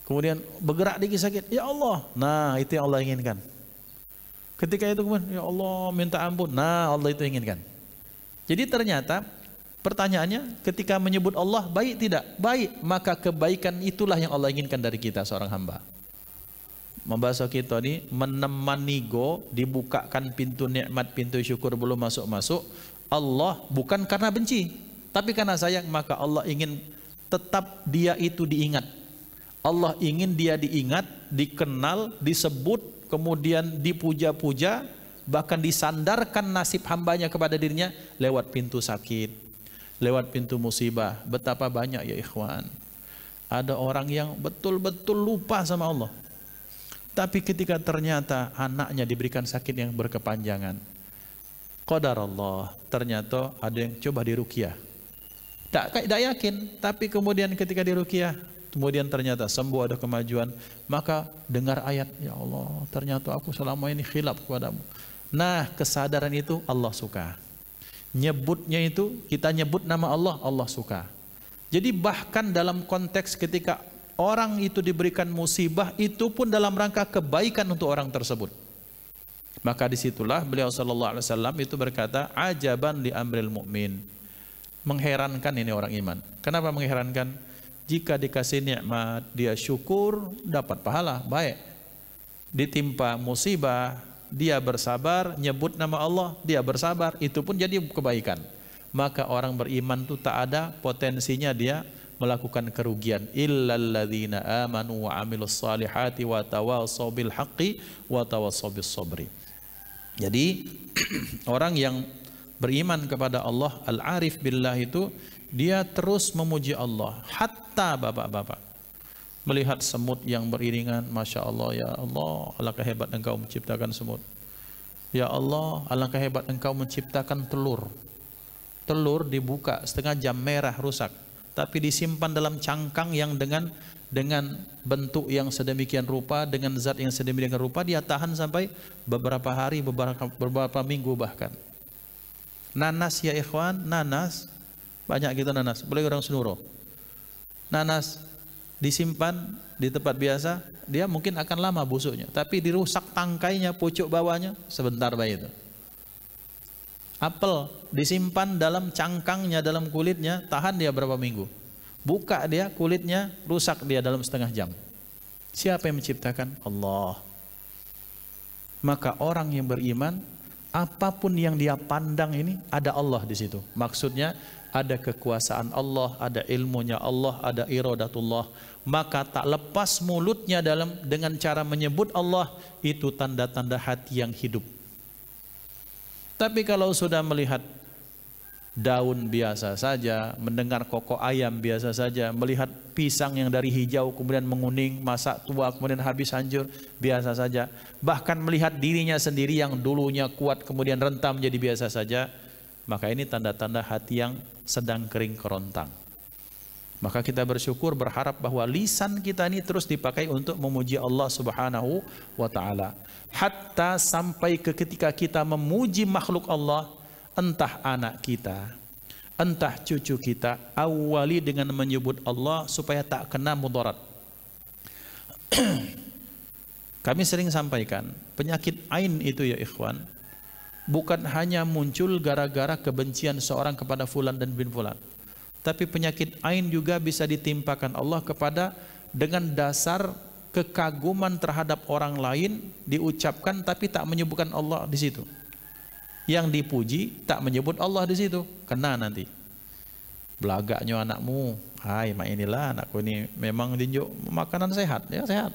Kemudian bergerak dikit sakit, ya Allah. Nah, itu yang Allah inginkan. Ketika itu kemudian, ya Allah minta ampun. Nah, Allah itu inginkan. Jadi ternyata pertanyaannya, ketika menyebut Allah baik tidak? Baik, maka kebaikan itulah yang Allah inginkan dari kita seorang hamba. Membahas kita ini menemani dibukakan pintu nikmat, pintu syukur belum masuk-masuk. Allah bukan karena benci, tapi karena sayang, maka Allah ingin tetap dia itu diingat. Allah ingin dia diingat, dikenal, disebut, kemudian dipuja-puja, bahkan disandarkan nasib hambanya kepada dirinya lewat pintu sakit, lewat pintu musibah. Betapa banyak ya ikhwan, ada orang yang betul-betul lupa sama Allah, tapi ketika ternyata anaknya diberikan sakit yang berkepanjangan, qadar Allah, ternyata ada yang coba diruqyah. Tak yakin, tapi kemudian ketika diruqyah, kemudian ternyata sembuh, ada kemajuan, maka dengar ayat, ya Allah, ternyata aku selama ini khilaf kepadamu. Nah, kesadaran itu Allah suka. Nyebutnya itu, kita nyebut nama Allah, Allah suka. Jadi bahkan dalam konteks ketika orang itu diberikan musibah, itu pun dalam rangka kebaikan untuk orang tersebut. Maka disitulah beliau sallallahu alaihi wasallam itu berkata, ajaban li amril mu'min. Mengherankan ini orang iman. Kenapa mengherankan? Jika dikasih nikmat, dia syukur, dapat pahala, baik. Ditimpa musibah, dia bersabar, nyebut nama Allah, dia bersabar, itu pun jadi kebaikan. Maka orang beriman itu tak ada potensinya dia melakukan kerugian. Illalladzina amanu wa amilus salihati wa tawassaw bil haqqi wa tawassaw bis sabri. Jadi orang yang beriman kepada Allah, al-arif billah itu, dia terus memuji Allah. Hatta bapak-bapak melihat semut yang beriringan, masya Allah, ya Allah, alangkah hebat engkau menciptakan semut. Ya Allah, alangkah hebat Engkau menciptakan telur. Telur dibuka setengah jam merah rusak, tapi disimpan dalam cangkang yang dengan bentuk yang sedemikian rupa, dengan zat yang sedemikian rupa, dia tahan sampai beberapa hari, beberapa minggu bahkan. Nanas ya ikhwan, nanas banyak gitu nanas, boleh orang Senuro. Nanas disimpan di tempat biasa, dia mungkin akan lama busuknya, tapi dirusak tangkainya, pucuk bawahnya, sebentar baik itu. Apel disimpan dalam cangkangnya, dalam kulitnya, tahan dia berapa minggu. Buka dia, kulitnya rusak dia dalam setengah jam. Siapa yang menciptakan? Allah. Maka orang yang beriman, apapun yang dia pandang ini, ada Allah di situ. Maksudnya ada kekuasaan Allah, ada ilmunya Allah, ada iradatullah. Maka tak lepas mulutnya dengan cara menyebut Allah, itu tanda-tanda hati yang hidup. Tapi kalau sudah melihat daun biasa saja, mendengar kokok ayam biasa saja, melihat pisang yang dari hijau kemudian menguning, masak tua kemudian habis hancur, biasa saja. Bahkan melihat dirinya sendiri yang dulunya kuat kemudian rentam menjadi biasa saja, maka ini tanda-tanda hati yang sedang kering kerontang. Maka kita bersyukur, berharap bahwa lisan kita ini terus dipakai untuk memuji Allah Subhanahu wa ta'ala. Hatta sampai ke ketika kita memuji makhluk Allah, entah anak kita, entah cucu kita, awali dengan menyebut Allah supaya tak kena mudarat. Kami sering sampaikan, penyakit ain itu ya ikhwan, bukan hanya muncul gara-gara kebencian seorang kepada fulan dan bin fulan. Tapi penyakit ain juga bisa ditimpakan Allah kepada dengan dasar kekaguman terhadap orang lain diucapkan tapi tak menyebutkan Allah di situ. Yang dipuji tak menyebut Allah di situ, kena nanti. Belagaknya anakmu, hai mak inilah anakku ini memang dinjuk makanan sehat, ya sehat.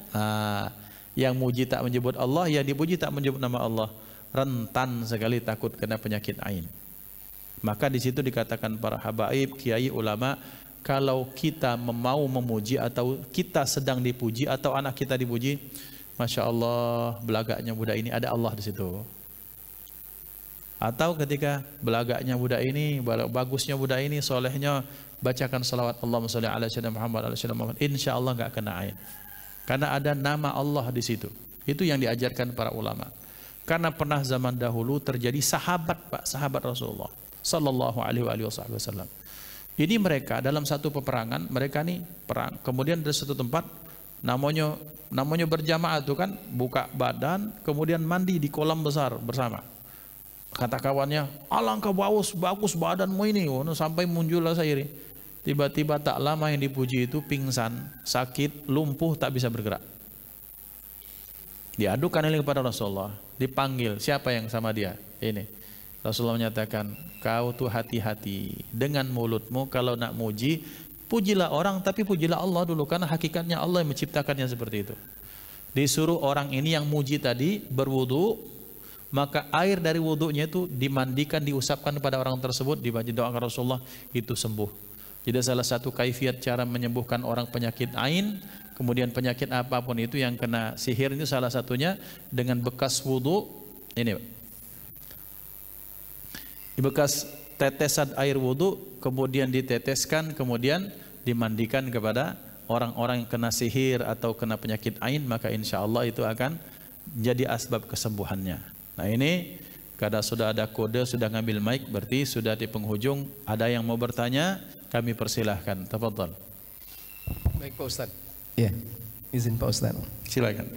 Yang muji tak menyebut Allah, yang dipuji tak menyebut nama Allah, rentan sekali takut kena penyakit ain. Maka di situ dikatakan para habaib, kiai, ulama, kalau kita mau memuji atau kita sedang dipuji atau anak kita dipuji, masya Allah belagaknya budak ini ada Allah di situ. Atau ketika belagaknya budak ini, bagusnya budak ini, solehnya, bacakan salawat Allahumma sholli ala sayyidina Muhammad ala sayyidina Muhammad, insya Allah nggak kena ain. Karena ada nama Allah di situ. Itu yang diajarkan para ulama. Karena pernah zaman dahulu terjadi sahabat, Pak, sahabat Rasulullah sallallahu alaihi wasallam. Ini mereka dalam satu peperangan, mereka nih perang. Kemudian dari satu tempat namanya berjamaah itu kan, buka badan, kemudian mandi di kolam besar bersama. Kata kawannya, alangkah bagus badanmu ini, sampai muncullah saya ini. Tiba-tiba tak lama yang dipuji itu pingsan, sakit, lumpuh, tak bisa bergerak. Diadukan ini kepada Rasulullah, dipanggil, siapa yang sama dia? Ini. Rasulullah menyatakan, kau tuh hati-hati dengan mulutmu kalau nak muji, pujilah orang tapi pujilah Allah dulu, karena hakikatnya Allah yang menciptakannya seperti itu. Disuruh orang ini yang muji tadi berwudu, maka air dari wudunya itu dimandikan, diusapkan kepada orang tersebut, dibaca doa Rasulullah, itu sembuh. Jadi salah satu kaifiat cara menyembuhkan orang penyakit ain, kemudian penyakit apapun itu yang kena sihir, itu salah satunya dengan bekas wudu ini, bekas tetesan air wudu kemudian diteteskan, kemudian dimandikan kepada orang-orang yang kena sihir atau kena penyakit ain, maka insya Allah itu akan jadi asbab kesembuhannya. Nah ini kada sudah ada kode, sudah ngambil mic, berarti sudah di penghujung. Ada yang mau bertanya, kami persilahkan. Tafadhal. Baik Pak Ustaz. Ya, izin Pak Ustaz. Silakan.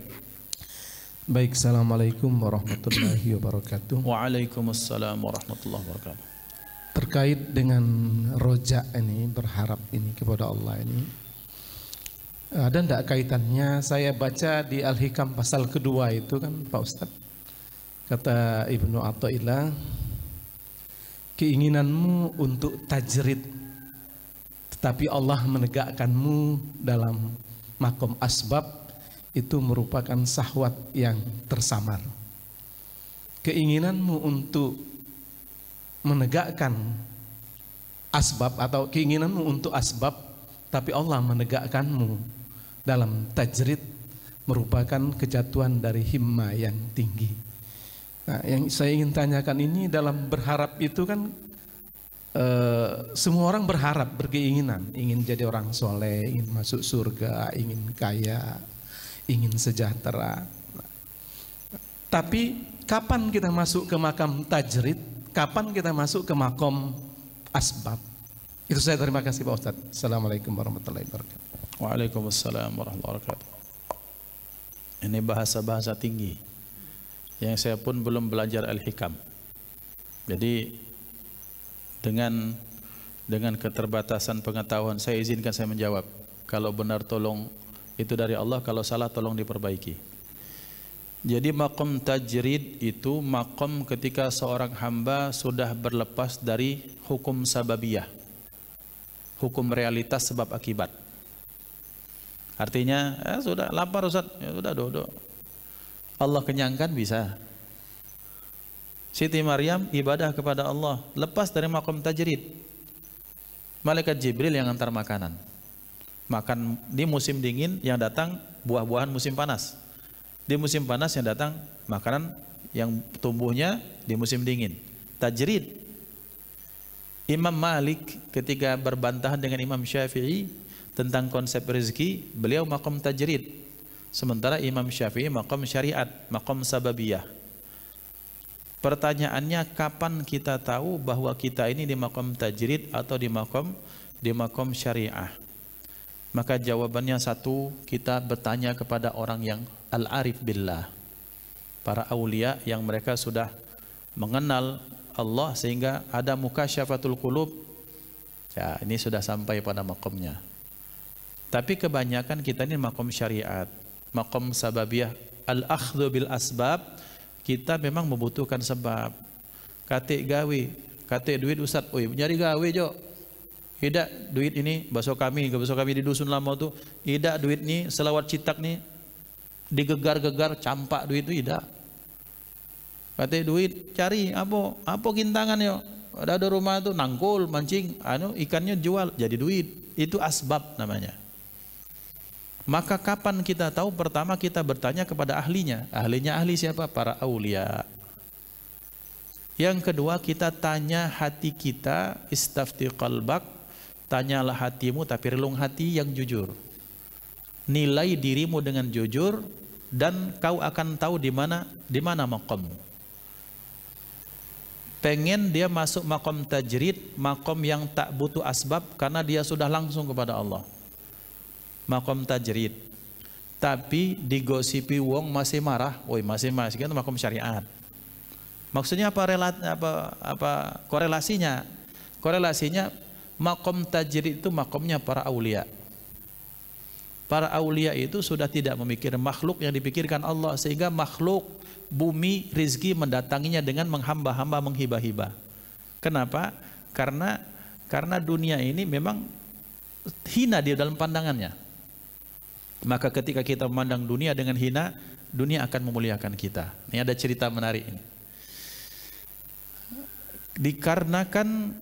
Baik, assalamualaikum warahmatullahi wabarakatuh. Waalaikumsalam warahmatullahi wabarakatuh. Terkait dengan roja ini, berharap ini kepada Allah ini, ada enggak kaitannya? Saya baca di Al-Hikam pasal kedua itu kan Pak Ustaz, kata Ibnu Athaillah, keinginanmu untuk tajrid, tetapi Allah menegakkanmu dalam makom asbab, itu merupakan syahwat yang tersamar. Keinginanmu untuk menegakkan asbab atau keinginanmu untuk asbab, tapi Allah menegakkanmu dalam tajrid, merupakan kejatuhan dari himmah yang tinggi. Nah, yang saya ingin tanyakan ini dalam berharap itu kan semua orang berharap, berkeinginan, ingin jadi orang soleh, ingin masuk surga, ingin kaya, ingin sejahtera. Tapi kapan kita masuk ke makam tajrid? Kapan kita masuk ke makom asbab? Itu saya terima kasih Pak Ustadz. Assalamualaikum warahmatullahi wabarakatuh. Waalaikumsalam warahmatullahi wabarakatuh. Ini bahasa-bahasa tinggi yang saya pun belum belajar al-hikam. Jadi dengan keterbatasan pengetahuan saya izinkan saya menjawab. Kalau benar tolong itu dari Allah, kalau salah tolong diperbaiki. Jadi makom tajrid itu makom ketika seorang hamba sudah berlepas dari hukum sababiyah, hukum realitas sebab akibat. Artinya sudah lapar Ustaz, ya sudah dodo. Allah kenyangkan bisa. Siti Maryam ibadah kepada Allah, lepas dari makom tajrid. Malaikat Jibril yang antar makanan. Makan di musim dingin yang datang buah-buahan musim panas. Di musim panas yang datang makanan yang tumbuhnya di musim dingin. Tajrid. Imam Malik ketika berbantahan dengan Imam Syafi'i tentang konsep rezeki, beliau makom tajrid. Sementara Imam Syafi'i makom syariat, makom sababiyah. Pertanyaannya, kapan kita tahu bahwa kita ini di makom tajrid atau di makom syariah? Maka jawabannya satu, kita bertanya kepada orang yang al-arif billah, para aulia yang mereka sudah mengenal Allah sehingga ada mukasyafatul qulub. Ya, ini sudah sampai pada makomnya. Tapi kebanyakan kita ini makom syariat, makom sababiyah, al-akhdhu bil asbab. Kita memang membutuhkan sebab. Kate gawe, kate duit Ustaz, oi nyari gawe jo. Tidak duit ini bakso kami di dusun lama tuh, tidak duit ini selawat citak nih digegar-gegar campak duit itu tidak. Kate duit cari apa gintangan yo. Ada rumah tuh nangkul mancing, ikannya jual jadi duit. Itu asbab namanya. Maka kapan kita tahu? Pertama kita bertanya kepada ahlinya. Ahlinya ahli siapa? Para aulia. Yang kedua kita tanya hati kita, istafti qalbak, tanyalah hatimu tapi relung hati yang jujur. Nilai dirimu dengan jujur dan kau akan tahu di mana makommu. Pengen dia masuk makom tajrid, makom yang tak butuh asbab karena dia sudah langsung kepada Allah. Makom tajrid, tapi digosipi wong masih marah, masih kan makom syariat. Maksudnya apa korelasinya? Korelasinya makom tajrid itu makomnya para aulia. Para aulia itu sudah tidak memikir makhluk yang dipikirkan Allah, sehingga makhluk bumi rizki mendatanginya dengan menghamba-hamba, menghibah-hibah. Kenapa? Karena dunia ini memang hina di dalam pandangannya. Maka ketika kita memandang dunia dengan hina, dunia akan memuliakan kita. Ini ada cerita menarik ini. Dikarenakan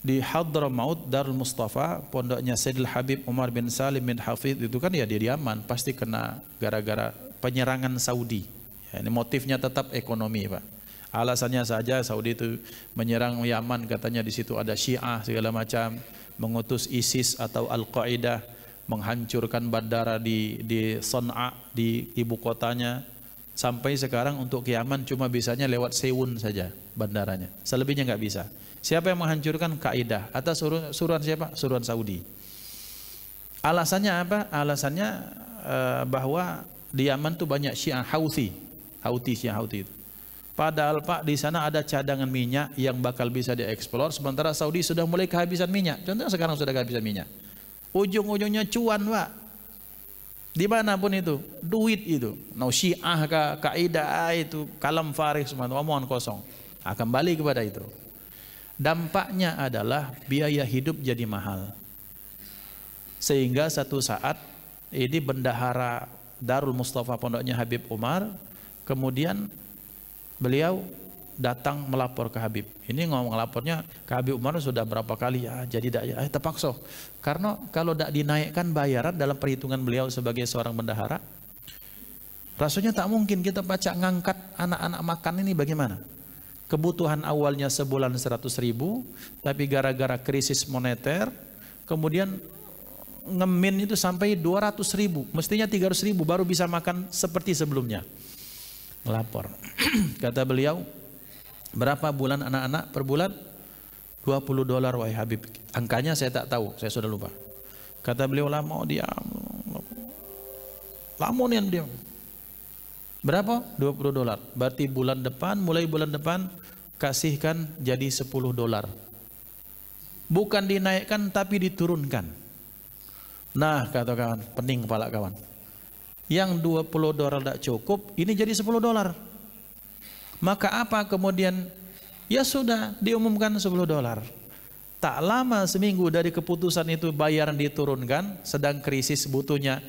di Hadramaut Darul Mustafa, pondoknya Sayyidil Habib Umar bin Salim bin Hafidh itu kan ya di Yaman, pasti kena gara-gara penyerangan Saudi. Ya, ini motifnya tetap ekonomi, Pak. Alasannya saja Saudi itu menyerang Yaman, katanya di situ ada Syiah segala macam, mengutus ISIS atau Al-Qaeda, menghancurkan bandara di Son'a, di ibu kotanya. Sampai sekarang untuk ke Yaman cuma bisanya lewat Sewun saja bandaranya, selebihnya nggak bisa. Siapa yang menghancurkan? Kaidah atas suruhan siapa? Suruhan Saudi. Alasannya apa? Alasannya bahwa di Yaman tuh banyak Syiah Houthi itu. Padahal Pak di sana ada cadangan minyak yang bakal bisa dieksplor, sementara Saudi sudah mulai kehabisan minyak. Contohnya sekarang sudah kehabisan minyak. Ujung-ujungnya cuan, Pak. Dimanapun itu, duit itu. Syiah kaidah itu kalam farih semua, omongan kosong. Akan balik kepada itu. Dampaknya adalah biaya hidup jadi mahal. Sehingga satu saat ini bendahara Darul Mustafa pondoknya Habib Umar, kemudian beliau datang melapor ke Habib. Ini ngomong lapornya ke Habib Umar sudah berapa kali ya, jadi terpaksa. Karena kalau tidak dinaikkan bayaran dalam perhitungan beliau sebagai seorang bendahara, Rasanya tak mungkin kita baca ngangkat anak-anak makan ini bagaimana? Kebutuhan awalnya sebulan 100.000, tapi gara-gara krisis moneter, kemudian ngemin itu sampai 200.000, mestinya 300.000 baru bisa makan seperti sebelumnya. Lapor. Kata beliau, berapa bulan anak-anak per bulan? $20 wahai Habib. Angkanya saya tak tahu, saya sudah lupa. Kata beliau, lama diam. Lama nih diam. Berapa? $20. Berarti bulan depan, mulai bulan depan kasihkan jadi $10. Bukan dinaikkan tapi diturunkan. Nah, kata kawan, pening kepala kawan. Yang $20 tidak cukup, ini jadi $10. Maka apa kemudian? Ya sudah, diumumkan $10. Tak lama seminggu dari keputusan itu bayaran diturunkan, sedang krisis butuhnya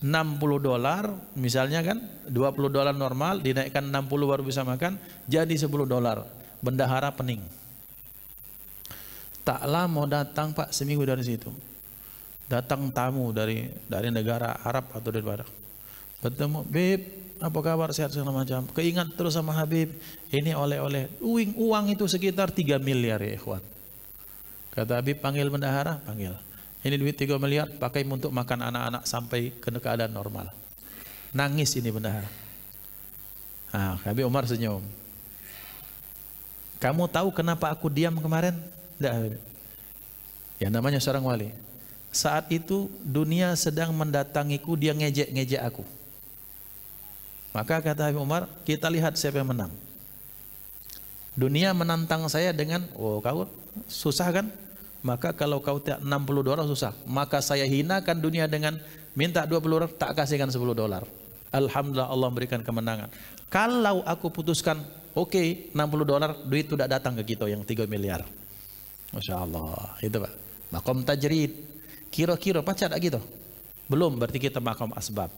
$60, misalnya kan, $20 normal, dinaikkan 60 baru bisa makan, jadi $10. Bendahara pening. Tak lama datang Pak, seminggu dari situ. Datang tamu dari negara Arab atau dari Barat. Bertemu, Beb, apa kabar, sehat segala macam. Keingat terus sama Habib, ini oleh-oleh. Uang itu sekitar 3 miliar ya ikhwan. Kata Habib, panggil bendahara, panggil. Ini duit 3 miliar, pakai untuk makan anak-anak sampai ke keadaan normal. Nangis ini bendahara. Nah, Habib Umar senyum. Kamu tahu kenapa aku diam kemarin? Tidak. Ya namanya seorang wali. Saat itu dunia sedang mendatangiku, dia ngejek-ngejek aku. Maka kata Habib Umar, kita lihat siapa yang menang. Dunia menantang saya dengan, oh kau susah kan? Maka kalau kau tak $60 susah. Maka saya hinakan dunia dengan minta $20, tak kasihkan $10. Alhamdulillah Allah berikan kemenangan. Kalau aku putuskan, oke, $60, duit tidak datang ke kita yang 3 miliar. Masya Allah, itu Pak. Makom tajrid. Kira-kira pacar tak gitu? Belum, berarti kita makom asbab.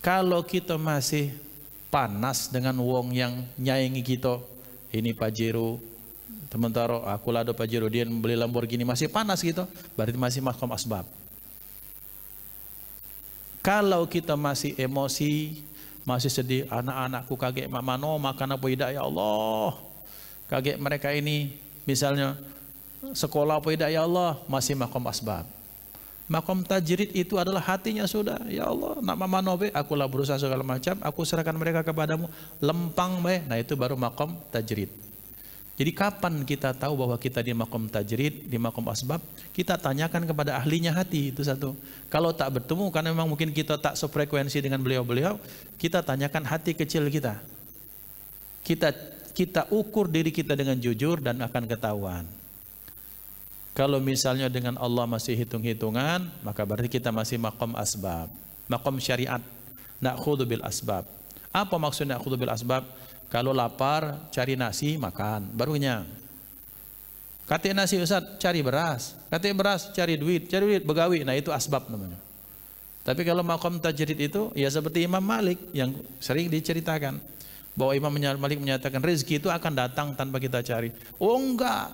Kalau kita masih panas dengan wong yang nyayangi kita, ini Pajero, sementara aku lado Pajero, dia beli Lamborghini, masih panas gitu, berarti masih makom asbab. Kalau kita masih emosi, masih sedih, anak-anakku kaget mano makan apa tidak ya Allah, kaget mereka ini misalnya sekolah apa tidak ya Allah, masih makom asbab. Makom tajrid itu adalah hatinya sudah, ya Allah, nak mano be, akulah berusaha segala macam, aku serahkan mereka kepadamu, lempang be. Nah itu baru makom tajrid. Jadi kapan kita tahu bahwa kita di makom tajrid, di makom asbab? Kita tanyakan kepada ahlinya hati, itu satu. Kalau tak bertemu, karena memang mungkin kita tak sefrekuensi dengan beliau-beliau, kita tanyakan hati kecil kita. Kita ukur diri kita dengan jujur dan akan ketahuan. Kalau misalnya dengan Allah masih hitung-hitungan, maka berarti kita masih makom asbab, makom syariat. Na'khudhu bil asbab. Apa maksudnya na'khudhu bil asbab? Kalau lapar, cari nasi, makan, barunya. Kata nasi Ustaz, cari beras. Kata beras, cari duit, begawi. Nah itu asbab namanya. Tapi kalau makom tajrid itu, ya seperti Imam Malik yang sering diceritakan. Bahwa Imam Malik menyatakan rezeki itu akan datang tanpa kita cari. Oh enggak,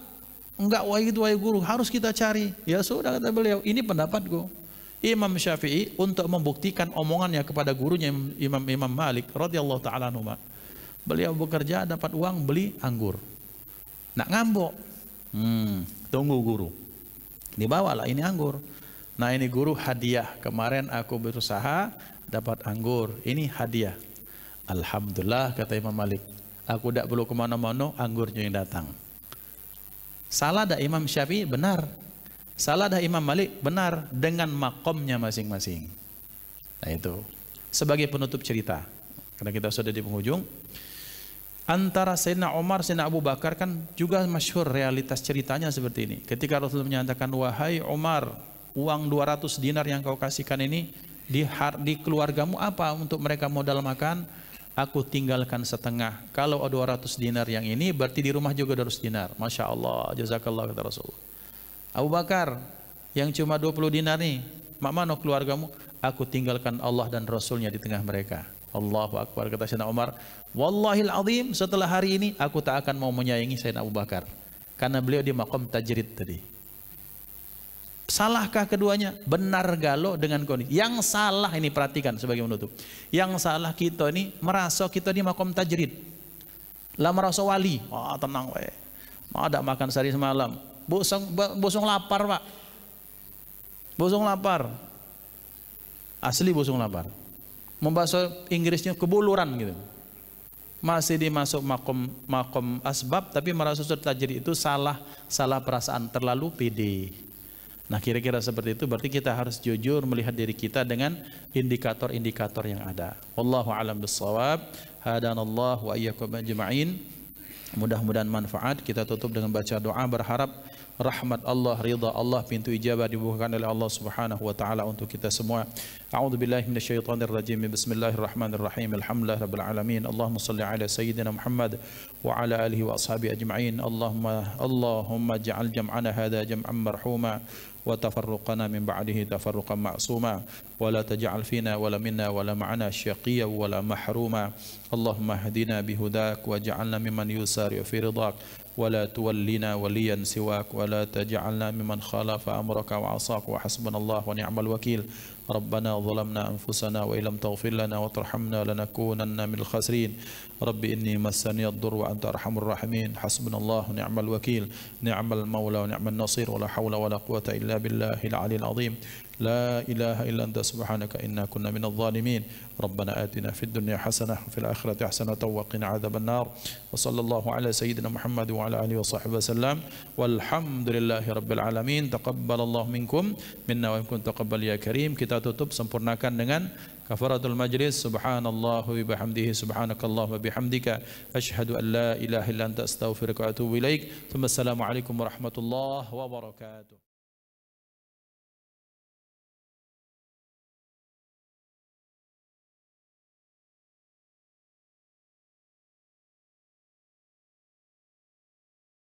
wahai guru, harus kita cari. Ya sudah, kata beliau, ini pendapatku. Imam Syafi'i untuk membuktikan omongannya kepada gurunya Imam Malik radhiyallahu ta'ala anhu. Beliau bekerja dapat uang beli anggur. Nak ngambok. Tunggu guru. Dibawalah ini anggur. Nah ini guru hadiah. Kemarin aku berusaha dapat anggur. Ini hadiah. Alhamdulillah kata Imam Malik. Aku tidak perlu kemana-mana, anggurnya yang datang. Salah dah Imam Syafi'i? Benar. Salah dah Imam Malik? Benar. Dengan makomnya masing-masing. Nah itu. Sebagai penutup cerita. Karena kita sudah di penghujung. Antara Sayyidina Umar, Sayyidina Abu Bakar kan juga masyhur realitas ceritanya seperti ini. Ketika Rasulullah menyatakan, wahai Umar, uang 200 dinar yang kau kasihkan ini di keluargamu apa untuk mereka modal makan? Aku tinggalkan setengah. Kalau 200 dinar yang ini berarti di rumah juga 200 dinar. Masya Allah, jazakallah kata Rasulullah. Abu Bakar yang cuma 20 dinar nih, mana keluargamu? Aku tinggalkan Allah dan Rasulnya di tengah mereka. Allahu Akbar, kata Sayyidina Umar, wallahil azim, setelah hari ini aku tak akan mau menyayangi Sayyidina Abu Bakar karena beliau di maqam tajrid tadi. Salahkah keduanya? Benar galo dengan kondisi. Yang salah ini perhatikan sebagai menutup. Yang salah kita ini merasa kita ini makom tajrid. Lah merasa wali. Wah, tenang we. Mau ada makan sehari semalam. Bosong lapar, Pak. Bosong lapar. Asli bosong lapar. Membahasa Inggrisnya kebuluran gitu. Masih dimasuk makom asbab tapi merasa tajrid itu salah perasaan, terlalu pede. Nah kira-kira seperti itu berarti kita harus jujur melihat diri kita dengan indikator-indikator yang ada. Wallahu a'lam bissawab. Hadanallahu wa iyyakum ajma'in. Mudah-mudahan manfaat. Kita tutup dengan baca doa berharap rahmat Allah, ridha Allah, pintu ijabah dibukakan oleh Allah Subhanahu wa taala untuk kita semua. A'udzubillahi minasyaitonir rajim. Bismillahirrahmanirrahim. Alhamdulillahirabbil alamin. Allahumma shalli ala sayyidina Muhammad wa ala alihi wa ashabihi ajma'in. Allahumma ij'al jam'ana hadha jam'an marhuma وتفرقنا من بعده تفرقا معصوما ولا تجعل فينا ولا منا ولا معنا شقيا ولا محروما اللهم اهدنا بهداك واجعلنا ممن يسارع في رضاك ولا تولنا وليا سواك ولا تجعلنا ممن خالف أمرك وعصاك وحسبنا الله ونعم الوكيل ربنا ظلمنا أنفسنا وإن لم تغفر لنا وترحمنا لنكونن من الخاسرين رب إني مسني الضر وأنت أرحم الراحمين حسبنا الله ونعم الوكيل نعم المولى ونعم النصير ولا حول ولا قوة إلا بالله العلي العظيم لا إله إلا أنت سبحانك إنا كنا من الظالمين ربنا آتنا في الدنيا حسنة وفي الآخرة حسنة وقنا عذاب النار وصلى الله على سيدنا محمد وعلى آله وصحبه وسلم والحمد لله رب العالمين تقبل الله منكم منا ومنكم تقبل يا كريم. Kita tutup sempurnakan dengan kafaratul majlis. Subhanallah wa bihamdihi subhanakallah wa bihamdika asyhadu an la ilaha illa anta astaghfiruka wa atubu ilaik. Assalamualaikum warahmatullahi wabarakatuh.